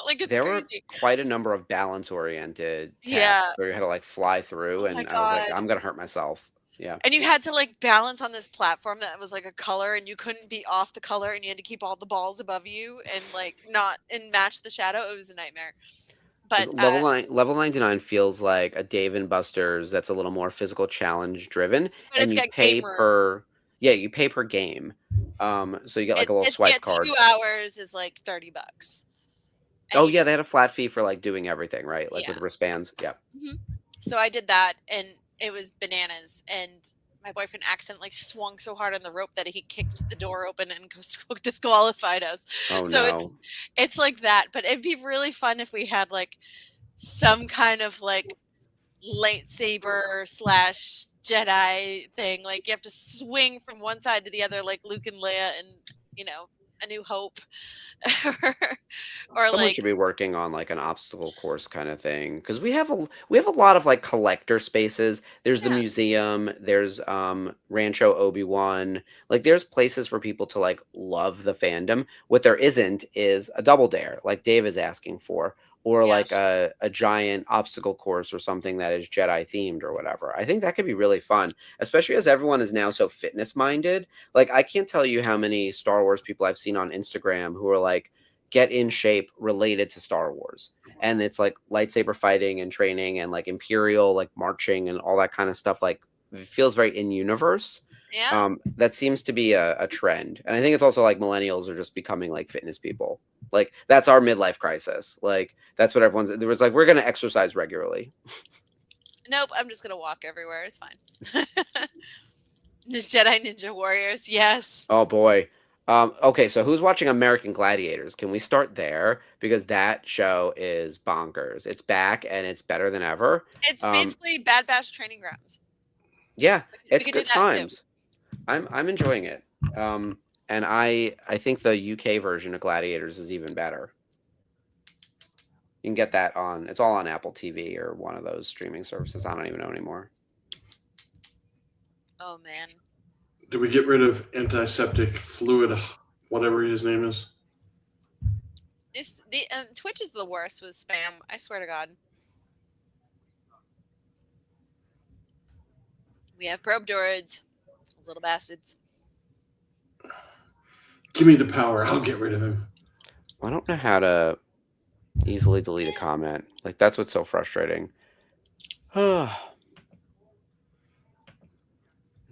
It's there crazy. Were quite a number of balance-oriented tasks where you had to fly through, and I was like, I'm going to hurt myself. Yeah. And you had to balance on this platform that was a color, and you couldn't be off the color, and you had to keep all the balls above you and not match the shadow. It was a nightmare. But level 99 feels like a Dave and Buster's that's a little more physical challenge driven, and you pay per you pay per game. So you get a little swipe card. 2 hours is $30. Oh yeah, they had a flat fee for doing everything, right? With wristbands. Yeah. Mm-hmm. So I did that, and it was bananas. And my boyfriend accidentally swung so hard on the rope that he kicked the door open and disqualified us. Oh, so no. it's like that. But it'd be really fun if we had some kind of lightsaber / Jedi thing. Like you have to swing from one side to the other, like Luke and Leia, and A New Hope, or Someone like should be working on like an obstacle course kind of thing because we have a lot of like collector spaces. There's the yeah, museum, there's Rancho Obi-Wan. Like there's places for people to like love the fandom. What there isn't is a double dare like Dave is asking for, or yeah, like a giant obstacle course or something that is Jedi themed or whatever. I think that could be really fun, especially as everyone is now so fitness minded. Like I can't tell you how many Star Wars people I've seen on Instagram who are like get in shape related to Star Wars. And it's like lightsaber fighting and training and like Imperial like marching and all that kind of stuff. Like it feels very in universe. yeah. That seems to be a trend. And I think it's also like millennials are just becoming like fitness people. Like that's our midlife crisis. Like that's what everyone's there was like, we're gonna exercise regularly. Nope, I'm just gonna walk everywhere. It's fine. Jedi Ninja Warriors, yes. Oh boy. Okay, so who's watching American Gladiators? Can we start there? Because that show is bonkers. It's back and it's better than ever. It's basically Bad Batch training grounds. Yeah, We it's could do good that too. times. I'm enjoying it. And I think the UK version of Gladiators is even better. You can get that on. It's all on Apple TV or one of those streaming services. I don't even know anymore. Oh man. Do we get rid of antiseptic fluid, whatever his name is? Twitch is the worst with spam. I swear to God. We have probe droids. Those little bastards. Give me the power. I'll get rid of him. I don't know how to easily delete a comment. Like that's what's so frustrating. I'm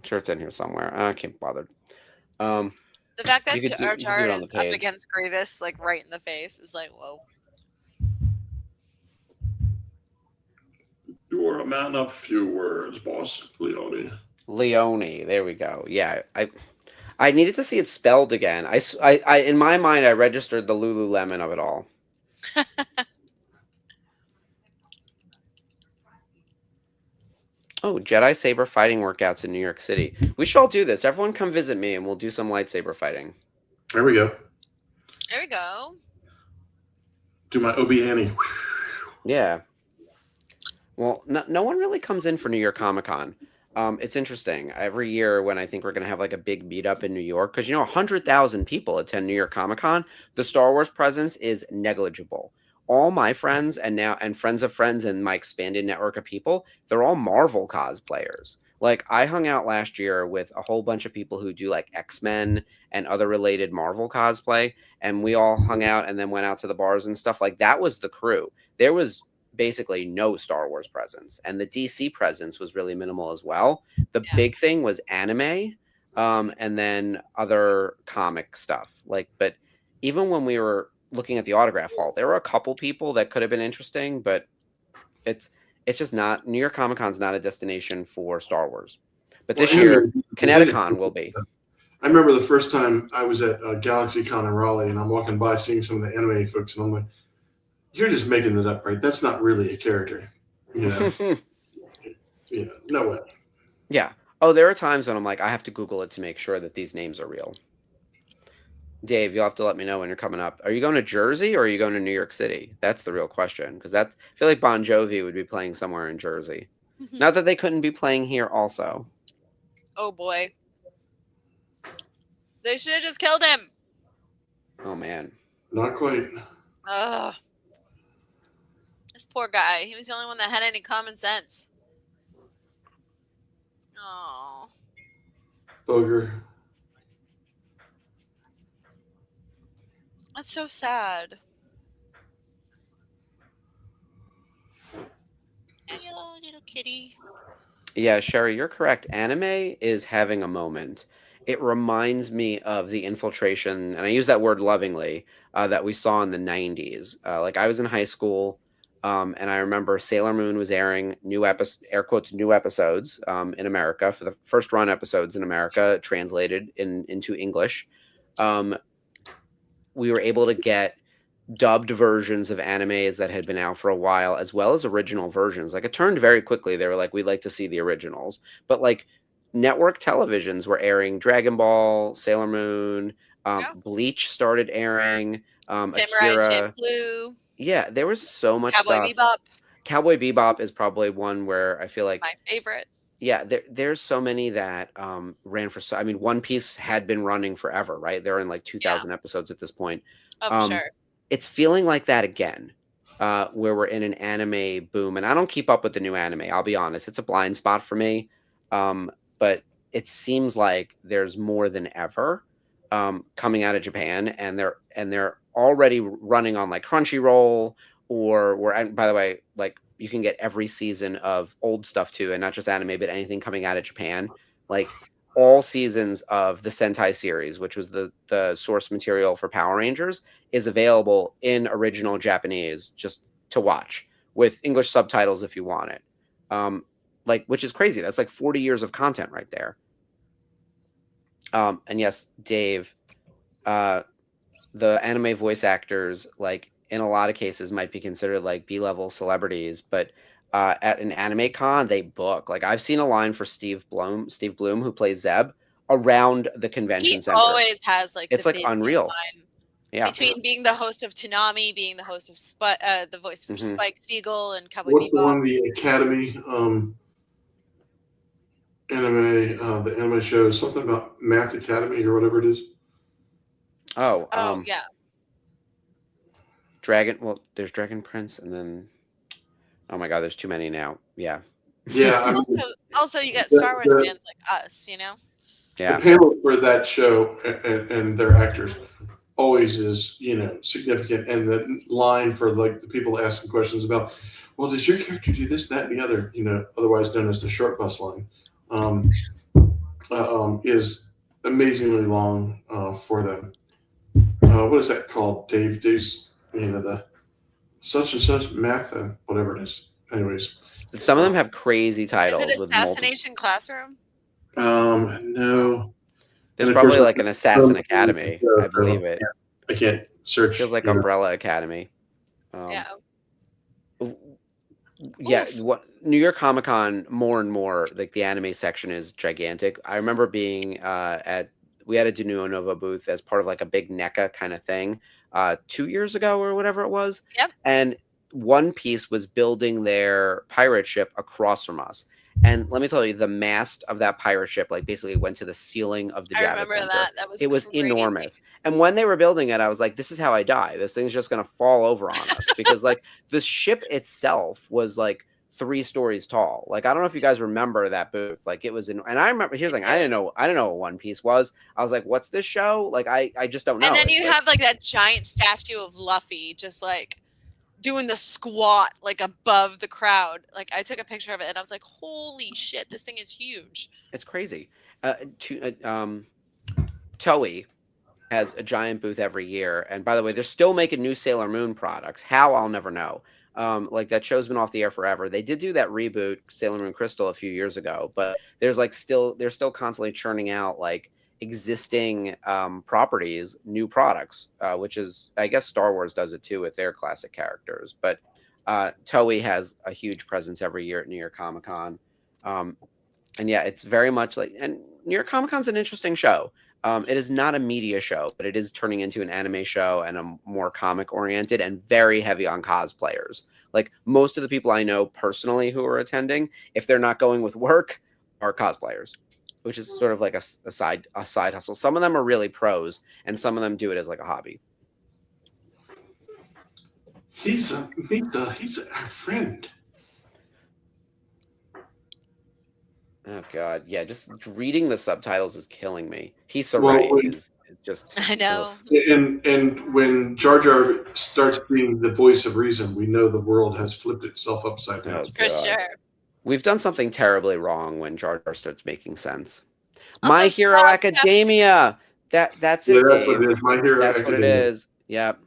sure it's in here somewhere. I can't bother. The fact that you could do Jar it Jar on the is up page. against Grievous, like right in the face, is like, whoa. You are a man of few words, boss. Leone. Leone. There we go. Yeah, I needed to see it spelled again. I in my mind I registered the Lululemon of it all. Oh, Jedi saber fighting workouts in New York City. We should all do this. Everyone come visit me and we'll do some lightsaber fighting. There we go. There we go. Do my Obi Annie. Yeah. Well, no one really comes in for New York Comic Con. It's interesting. Every year when I think we're going to have like a big meetup in New York, because 100,000 people attend New York Comic Con, the Star Wars presence is negligible. All my friends and friends of friends and my expanded network of people, they're all Marvel cosplayers. Like I hung out last year with a whole bunch of people who do like X-Men and other related Marvel cosplay, and we all hung out and then went out to the bars and stuff. Like that was the crew. There was basically no Star Wars presence, and the DC presence was really minimal as well. The big thing was anime, and then other comic stuff. But even when we were looking at the autograph hall, there were a couple people that could have been interesting, but it's just not. New York Comic Con's not a destination for Star Wars. But this year, Kineticon will be. I remember the first time I was at GalaxyCon in Raleigh, and I'm walking by seeing some of the anime folks, and I'm like, you're just making it up, right? That's not really a character. Yeah, no way. Yeah. Oh, there are times when I'm like, I have to Google it to make sure that these names are real. Dave, you'll have to let me know when you're coming up. Are you going to Jersey or are you going to New York City? That's the real question. Because I feel like Bon Jovi would be playing somewhere in Jersey. Not that they couldn't be playing here also. Oh boy. They should have just killed him. Oh man. Not quite. Ugh. This poor guy. He was the only one that had any common sense. Oh. Booger. That's so sad. Hello, little kitty. Yeah, Sherry, you're correct. Anime is having a moment. It reminds me of the infiltration, and I use that word lovingly, that we saw in the 90s. Like I was in high school, and I remember Sailor Moon was airing air quotes, new episodes in America for the first run episodes in America, translated into English. We were able to get dubbed versions of animes that had been out for a while, as well as original versions. Like, it turned very quickly. They were like, we'd like to see the originals. But like, network televisions were airing Dragon Ball, Sailor Moon, Yeah. Bleach started airing, Samurai Akira. Champloo, Yeah, there was so much Cowboy stuff. Bebop, Cowboy Bebop is probably one where I feel like, my favorite. yeah, there's so many that ran for so. I mean, One Piece had been running forever, right? They're in like Yeah. 2,000 episodes at this point. Oh, for Um, sure. it's feeling like that again, where we're in an anime boom, and I don't keep up with the new anime. I'll be honest; it's a blind spot for me. But it seems like there's more than ever coming out of Japan, and they're already running on like Crunchyroll, or where. And by the way, like, you can get every season of old stuff too, and not just anime, but anything coming out of Japan. Like, all seasons of the Sentai series, which was the source material for Power Rangers, is available in original Japanese just to watch with English subtitles if you want it. Like, which is crazy. That's like 40 years of content right there. And yes, Dave, the anime voice actors, like, in a lot of cases might be considered like B-level celebrities, but at an anime con, they book. Like, I've seen a line for Steve Bloom, who plays Zeb, around the convention He center. always has like It's the like busiest unreal. line. Yeah. Between being the host of Toonami, being the host of the voice for Spike Spiegel and Cowboy What's Bebop. the one, the Academy anime, the anime show, something about Math Academy or whatever it is? Oh, Yeah. Dragon. Well, there's Dragon Prince, and then, oh my God, there's too many now. Yeah. Yeah. I mean, Also, you get Star Wars fans like us, you know? Yeah. the panel for that show and their actors always is, significant. And the line for like the people asking questions about, well, does your character do this, that, and the other, otherwise known as the short bus line, is amazingly long for them. What is that called, Dave? Dave's, the such and such math, whatever it is. Anyways, Some of them have crazy titles Is it with multiple. Assassination Classroom? No. There's And of probably course, like an Assassin Academy. I believe it. I can't search. Feels like Umbrella Academy. Yeah. Yeah, Oof. New York Comic Con, more and more, like, the anime section is gigantic. I remember being we had a Denuo Nova booth as part of like a big NECA kind of thing 2 years ago or whatever it was. Yep. And One Piece was building their pirate ship across from us. And let me tell you, the mast of that pirate ship, like, basically went to the ceiling of the Javits remember Center. that. It was crazy. enormous. And when they were building it, I was like, this is how I die. This thing's just going to fall over on us. Because, like, the ship itself was like 3 stories tall. Like, I don't know if you guys remember that booth. Like, it was and I remember, here's the thing, I didn't know what One Piece was. I was like, what's this show? Like, I just don't know. And then It's you like, have like that giant statue of Luffy just like doing the squat like above the crowd. Like, I took a picture of it and I was like, holy shit, this thing is huge. it's crazy. Toei has a giant booth every year, and by the way, they're still making new Sailor Moon products. How, I'll never know. Like, that show's been off the air forever. They did do that reboot, Sailor Moon Crystal, a few years ago, but there's like they're still constantly churning out like existing properties, new products, which is, I guess, Star Wars does it too with their classic characters. But Toei has a huge presence every year at New York Comic Con. And yeah, it's very much like, and New York Comic Con's an interesting show. It is not a media show, but it is turning into an anime show and a more comic oriented and very heavy on cosplayers. Like, most of the people I know personally who are attending, if they're not going with work, are cosplayers, which is sort of like a side hustle. Some of them are really pros, and some of them do it as like a hobby. He's our friend. Oh God, yeah. Just reading the subtitles is killing me. Hisarai is just. I know. And when Jar Jar starts being the voice of reason, we know the world has flipped itself upside down. Oh, For sure. We've done something terribly wrong when Jar Jar starts making sense. Also, My Hero Academia. That's it, that's Dave. what it is. My Hero That's Academia. what it is. Yep.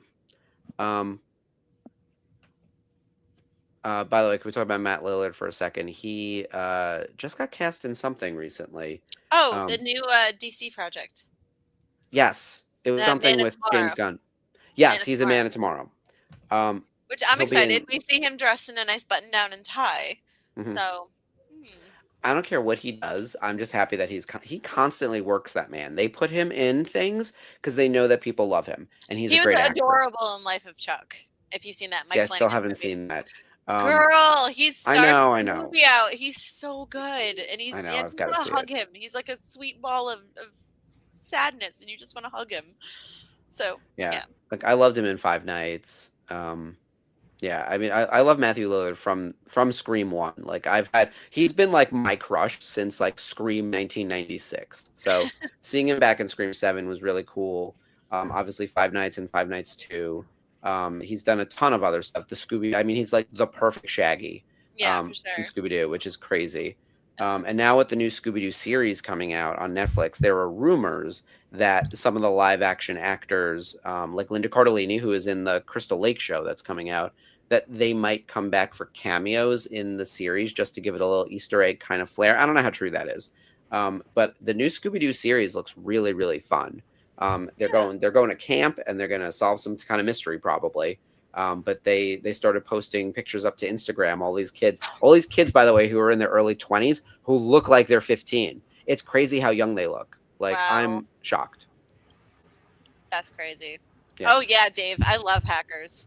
By the way, can we talk about Matt Lillard for a second? He just got cast in something recently. Oh, the new DC project. Yes, it was something with James Gunn. Yes, he's a Man of Tomorrow. Which I'm he'll be excited. in- We see him dressed in a nice button-down and tie. Mhm. So, I don't care what he does. I'm just happy that he constantly works that man. They put him in things because they know that people love him, and he's he a was great actor. adorable in Life of Chuck. If you've seen that, See, Mike I still Flanagan's haven't movie. seen that. Girl, he I stars know, the I know. movie out. He's so good, and I know, I I've just gotta want see to hug it. him. He's like a sweet ball of sadness, and you just want to hug him. So Yeah, like I loved him in Five Nights. Yeah, I mean, I love Matthew Lillard from Scream 1. Like he's been like my crush since like Scream 1996. So seeing him back in Scream 7 was really cool. Obviously Five Nights and Five Nights 2. He's done a ton of other stuff. I mean, he's like the perfect Shaggy yeah, for in sure. Scooby-Doo, which is crazy. And now with the new Scooby-Doo series coming out on Netflix, there are rumors that some of the live action actors, like Linda Cardellini, who is in the Crystal Lake show that's coming out, that they might come back for cameos in the series just to give it a little Easter egg kind of flair. I don't know how true that is. But the new Scooby-Doo series looks really, really fun. They're going to camp and they're going to solve some kind of mystery probably. But they started posting pictures up to Instagram. All these kids, by the way, who are in their early 20s, who look like they're 15. It's crazy how young they look. Like, Wow. I'm shocked. That's crazy. Yeah. Oh yeah, Dave, I love Hackers.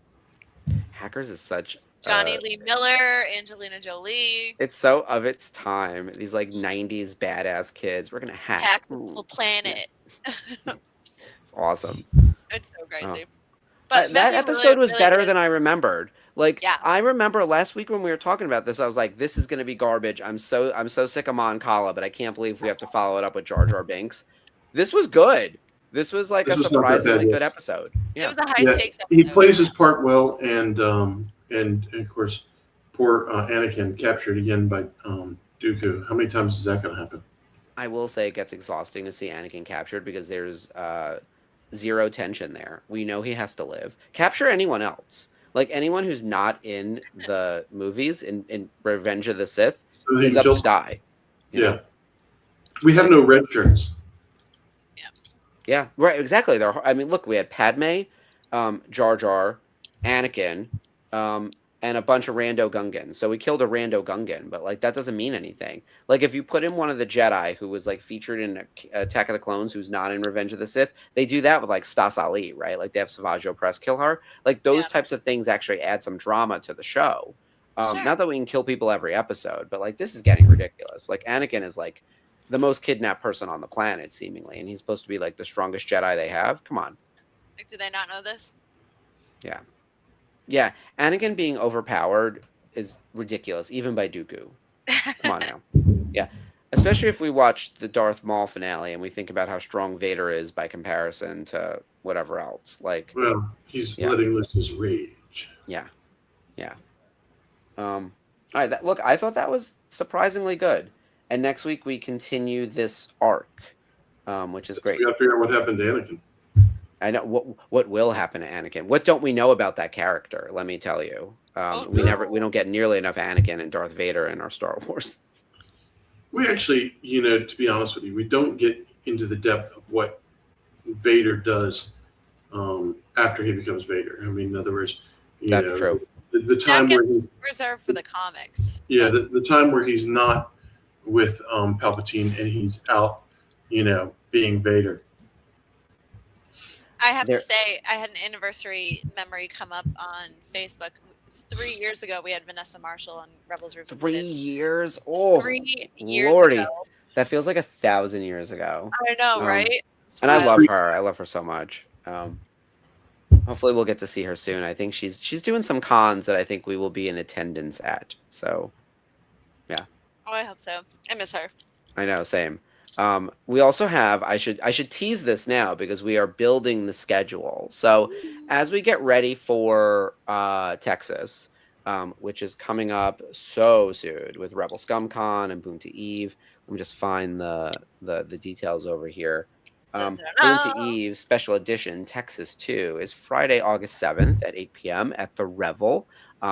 Hackers is such Johnny Lee Miller, Angelina Jolie. It's so of its time. These like 90s badass kids. We're gonna hack the whole planet. Yeah. It's awesome. It's so crazy. Oh. But that episode was really better than I remembered. Like, yeah. I remember last week when we were talking about this, I was like, "This is going to be garbage." I'm so sick of Mon Cala, but I can't believe we have to follow it up with Jar Jar Binks. This was good. This was like a surprisingly good episode. Yeah. It was a high stakes episode. He plays his part well, and of course, poor Anakin captured again by Dooku. How many times is that going to happen? I will say it gets exhausting to see Anakin captured because there's zero tension there. We know he has to live. Capture anyone else. Like anyone who's not in the movies in Revenge of the Sith is up to die. You know? We have no red shirts. Yeah, right, exactly. I mean, look, we had Padme, Jar Jar, Anakin, and a bunch of rando Gungans. So we killed a rando Gungan, but like that doesn't mean anything. Like if you put in one of the Jedi who was like featured in Attack of the Clones, who's not in Revenge of the Sith, they do that with like Stas Ali, right? Like they have Savage Opress kill her. Like those types of things actually add some drama to the show. Sure. Not that we can kill people every episode, but like this is getting ridiculous. Like Anakin is like the most kidnapped person on the planet, seemingly, and he's supposed to be like the strongest Jedi they have. Come on. Like, do they not know this? Yeah. Yeah, Anakin being overpowered is ridiculous, even by Dooku. Come on now. Yeah, especially if we watch the Darth Maul finale and we think about how strong Vader is by comparison to whatever else. Like, well, he's letting loose his rage. Yeah, yeah. All right. Look, I thought that was surprisingly good. And next week we continue this arc, which is great. We got to figure out what happened to Anakin. I know what will happen to Anakin. What don't we know about that character? Let me tell you. We don't get nearly enough Anakin and Darth Vader in our Star Wars. We actually, to be honest with you, we don't get into the depth of what Vader does after he becomes Vader. I mean, in other words, that's true. The time that where gets reserved for the comics. Yeah, the time where he's not with Palpatine and he's out, being Vader. I have to say, I had an anniversary memory come up on Facebook. It was 3 years ago. We had Vanessa Marshall on Rebels Revisited. 3 years? Oh, 3 years Lordy. ago. That feels like 1,000 years ago. I know, right? And I love her. I love her so much. Hopefully we'll get to see her soon. I think she's doing some cons that I think we will be in attendance at. So, yeah. Oh, I hope so. I miss her. I know, same. We also have, I should tease this now because we are building the schedule. So as we get ready for Texas, which is coming up so soon with Rebel ScumCon and Boom to Eve. Let me just find the details over here. Boom to Eve Special Edition Texas 2 is Friday, August 7th at 8 p.m. at the Revel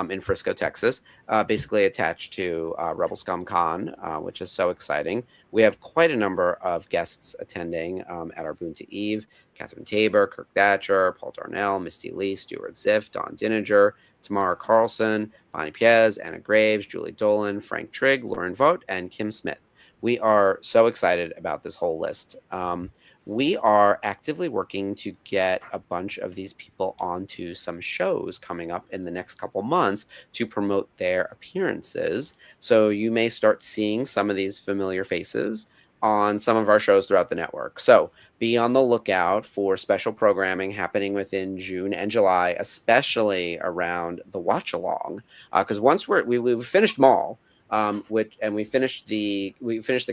in Frisco, Texas, basically attached to Rebel ScumCon, which is so exciting. We have quite a number of guests attending at our Boom to Eve. Catherine Tabor, Kirk Thatcher, Paul Darnell, Misty Lee, Stuart Ziff, Don Dininger, Tamara Carlson, Bonnie Piez, Anna Graves, Julie Dolan, Frank Trigg, Lauren Vogt, and Kim Smith. We are so excited about this whole list. We are actively working to get a bunch of these people onto some shows coming up in the next couple months to promote their appearances. So you may start seeing some of these familiar faces on some of our shows throughout the network. So be on the lookout for special programming happening within June and July, especially around the watch along. Because once we finished Mall, we finished the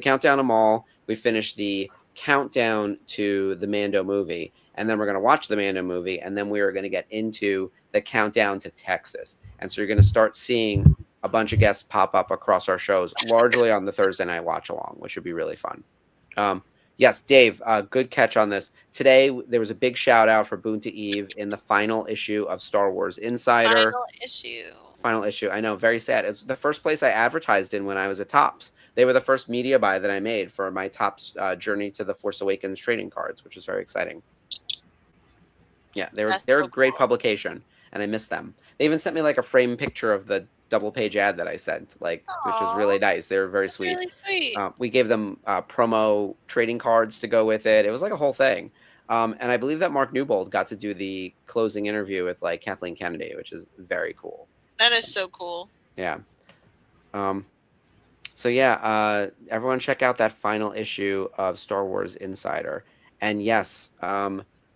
countdown to Mall, we finished the countdown to the Mando movie, and then we're going to watch the Mando movie, and then we are going to get into the countdown to Texas. And so you're going to start seeing a bunch of guests pop up across our shows, largely on the Thursday night watch along, which would be really fun. Yes, Dave, good catch on this. Today, there was a big shout out for Boonta Eve in the final issue of Star Wars Insider. Final issue. I know, very sad. It's the first place I advertised in when I was at Topps. They were the first media buy that I made for my Topps Journey to the Force Awakens trading cards, which was very exciting. Yeah, they're a great publication, and I miss them. They even sent me like a frame picture of the double page ad that I sent, which was really nice. They were very sweet. Really sweet. We gave them promo trading cards to go with it. It was like a whole thing. And I believe that Mark Newbold got to do the closing interview with like Kathleen Kennedy, which is very cool. That is so cool. Yeah. So yeah, everyone check out that final issue of Star Wars Insider. And yes,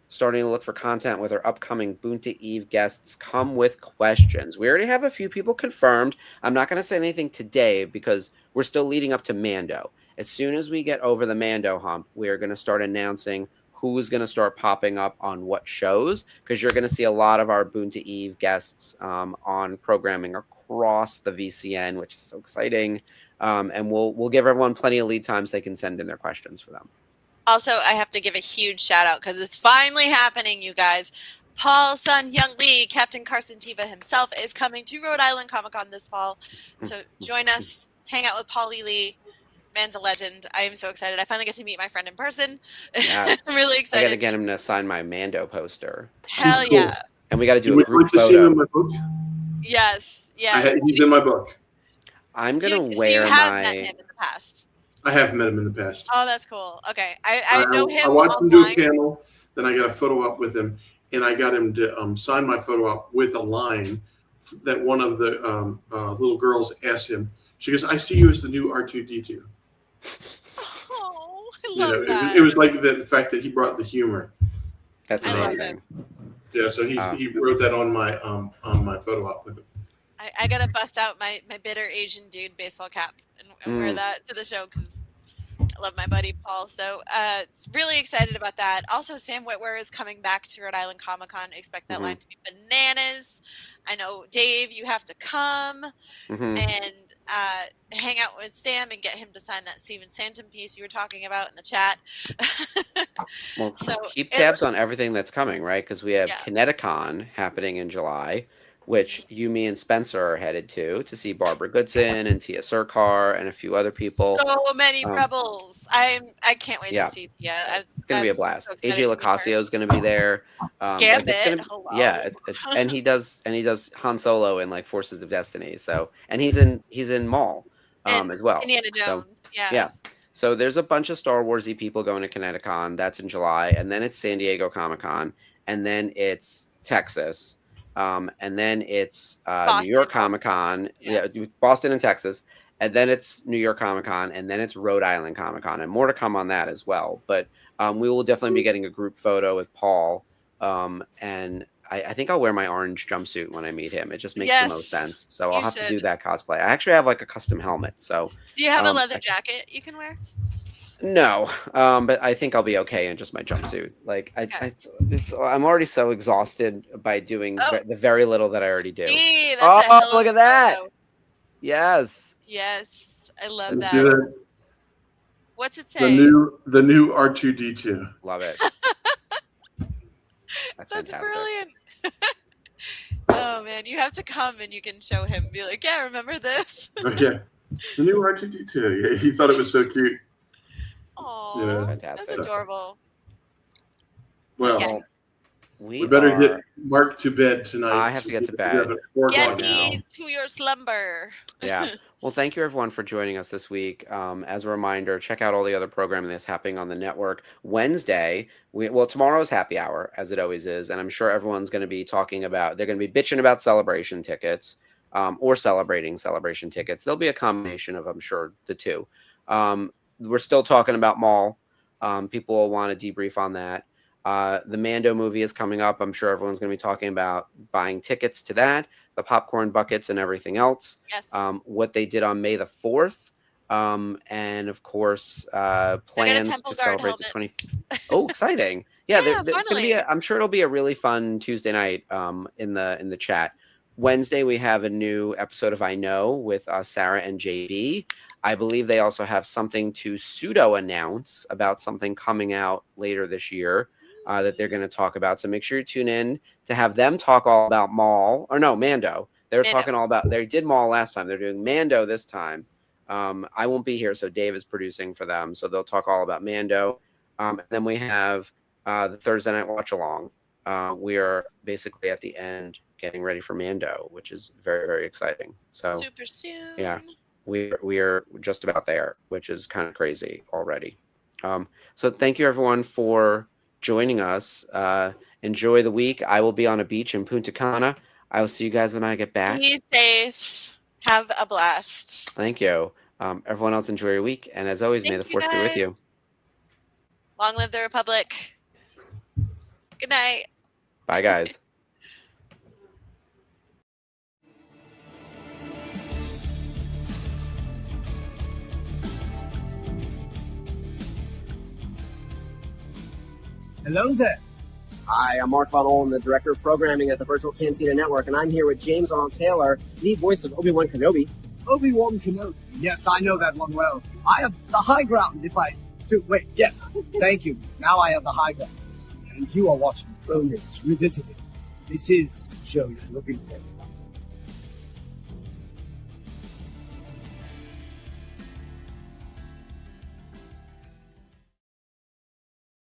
starting to look for content with our upcoming Boonta Eve guests. Come with questions. We already have a few people confirmed. I'm not going to say anything today because we're still leading up to Mando. As soon as we get over the Mando hump, we are going to start announcing who's going to start popping up on what shows, because you're going to see a lot of our Boonta Eve guests on programming across the VCN, which is so exciting. And we'll give everyone plenty of lead time so they can send in their questions for them. Also, I have to give a huge shout out because it's finally happening, you guys. Paul Sun Young Lee, Captain Carson Teva himself, is coming to Rhode Island Comic Con this fall. So join us, hang out with Paulie Lee. Man's a legend. I am so excited. I finally get to meet my friend in person. Yes. I'm really excited. I got to get him to sign my Mando poster. Hell cool. yeah. And we got to do a group photo. photo. See him in my book? Yes. He's in my book. I'm going to wear so you have met him in the past? I have met him in the past. Oh, that's cool. Okay. I know him. I watched online. him do a panel, then I got a photo op with him, and I got him to sign my photo op with a line that one of the little girls asked him. She goes, "I see you as the new R2-D2." Oh, I love that. It was like the fact that he brought the humor. That's amazing. Yeah, so he wrote that on my photo op with him. I gotta bust out my bitter Asian dude baseball cap and wear that to the show because I love my buddy Paul. So really excited about that. Also, Sam Witwer is coming back to Rhode Island Comic Con. Expect that line to be bananas. I know, Dave, you have to come and hang out with Sam and get him to sign that Steven Santom piece you were talking about in the chat. Well, so keep tabs on everything that's coming, right? Because we have Kineticon happening in July, which you, me, and Spencer are headed to see Barbara Goodson and Tia Surkar and a few other people. So many Rebels. I can't wait to see Tia. It's going to be a blast. So AJ Locascio is going to be there. Gambit. And he does Han Solo in like Forces of Destiny. So, and he's in Maul as well. Indiana Jones. So, yeah. So there's a bunch of Star Warsy people going to Kineticon. That's in July, and then it's San Diego Comic-Con, and then it's Texas. And then it's New York Comic-Con, Boston and Texas, and then it's New York Comic-Con, and then it's Rhode Island Comic-Con, and more to come on that as well. But we will definitely be getting a group photo with Paul, and I think I'll wear my orange jumpsuit when I meet him. It just makes the most sense. So I'll have to do that cosplay. I actually have like a custom helmet. So do you have a leather jacket you can wear? No, but I think I'll be okay in just my jumpsuit. Like I'm already so exhausted by doing the very little that I already do. Look at that! Photo. Yes, I love that. What's it say? The new R2-D2. Love it. That's fantastic. Brilliant. Oh man, you have to come and you can show him. Be like, yeah, remember this? Yeah, the new R2-D2. Yeah, he thought it was so cute. Oh, that's fantastic. That's adorable. Well, Yeah. we better get Mark to bed tonight. I have to get to bed. Get me to your slumber. Yeah. Well, thank you everyone for joining us this week. As a reminder, check out all the other programming that's happening on the network. Wednesday, tomorrow's happy hour, as it always is, and I'm sure everyone's going to be they're going to be bitching about celebration tickets, or celebrating celebration tickets. There'll be a combination of, I'm sure, the two. We're still talking about Mall. People will want to debrief on that. The Mando movie is coming up. I'm sure everyone's going to be talking about buying tickets to that, the popcorn buckets and everything else. Yes. What they did on May the 4th. And of course, plans to celebrate the 25th. Oh, exciting. Yeah, it's going to be I'm sure it'll be a really fun Tuesday night in the chat. Wednesday, we have a new episode of I Know with Sarah and JB. I believe they also have something to pseudo announce about something coming out later this year that they're going to talk about. So make sure you tune in to have them talk all about Mando. They were talking all about, they did Mall last time. They're doing Mando this time. I won't be here, so Dave is producing for them. So they'll talk all about Mando. And then we have the Thursday night watch along. We are basically at the end getting ready for Mando, which is very, very exciting. So super soon. Yeah. We are just about there, which is kind of crazy already. So thank you everyone for joining us. Enjoy the week. I will be on a beach in Punta Cana. I will see you guys when I get back. Be safe. Have a blast. Thank you. Everyone else enjoy your week. And as always, may the force be with you. Long live the Republic. Good night. Bye, guys. Hello there. Hi, I'm Mark Von Olin, the Director of Programming at the Virtual Cantina Network, and I'm here with James Arnold Taylor, the voice of Obi-Wan Kenobi. Obi-Wan Kenobi. Yes, I know that one well. I have the high ground if I do. Wait, yes. Thank you. Now I have the high ground. And you are watching Clone Wars Revisited. This is the show you're looking for.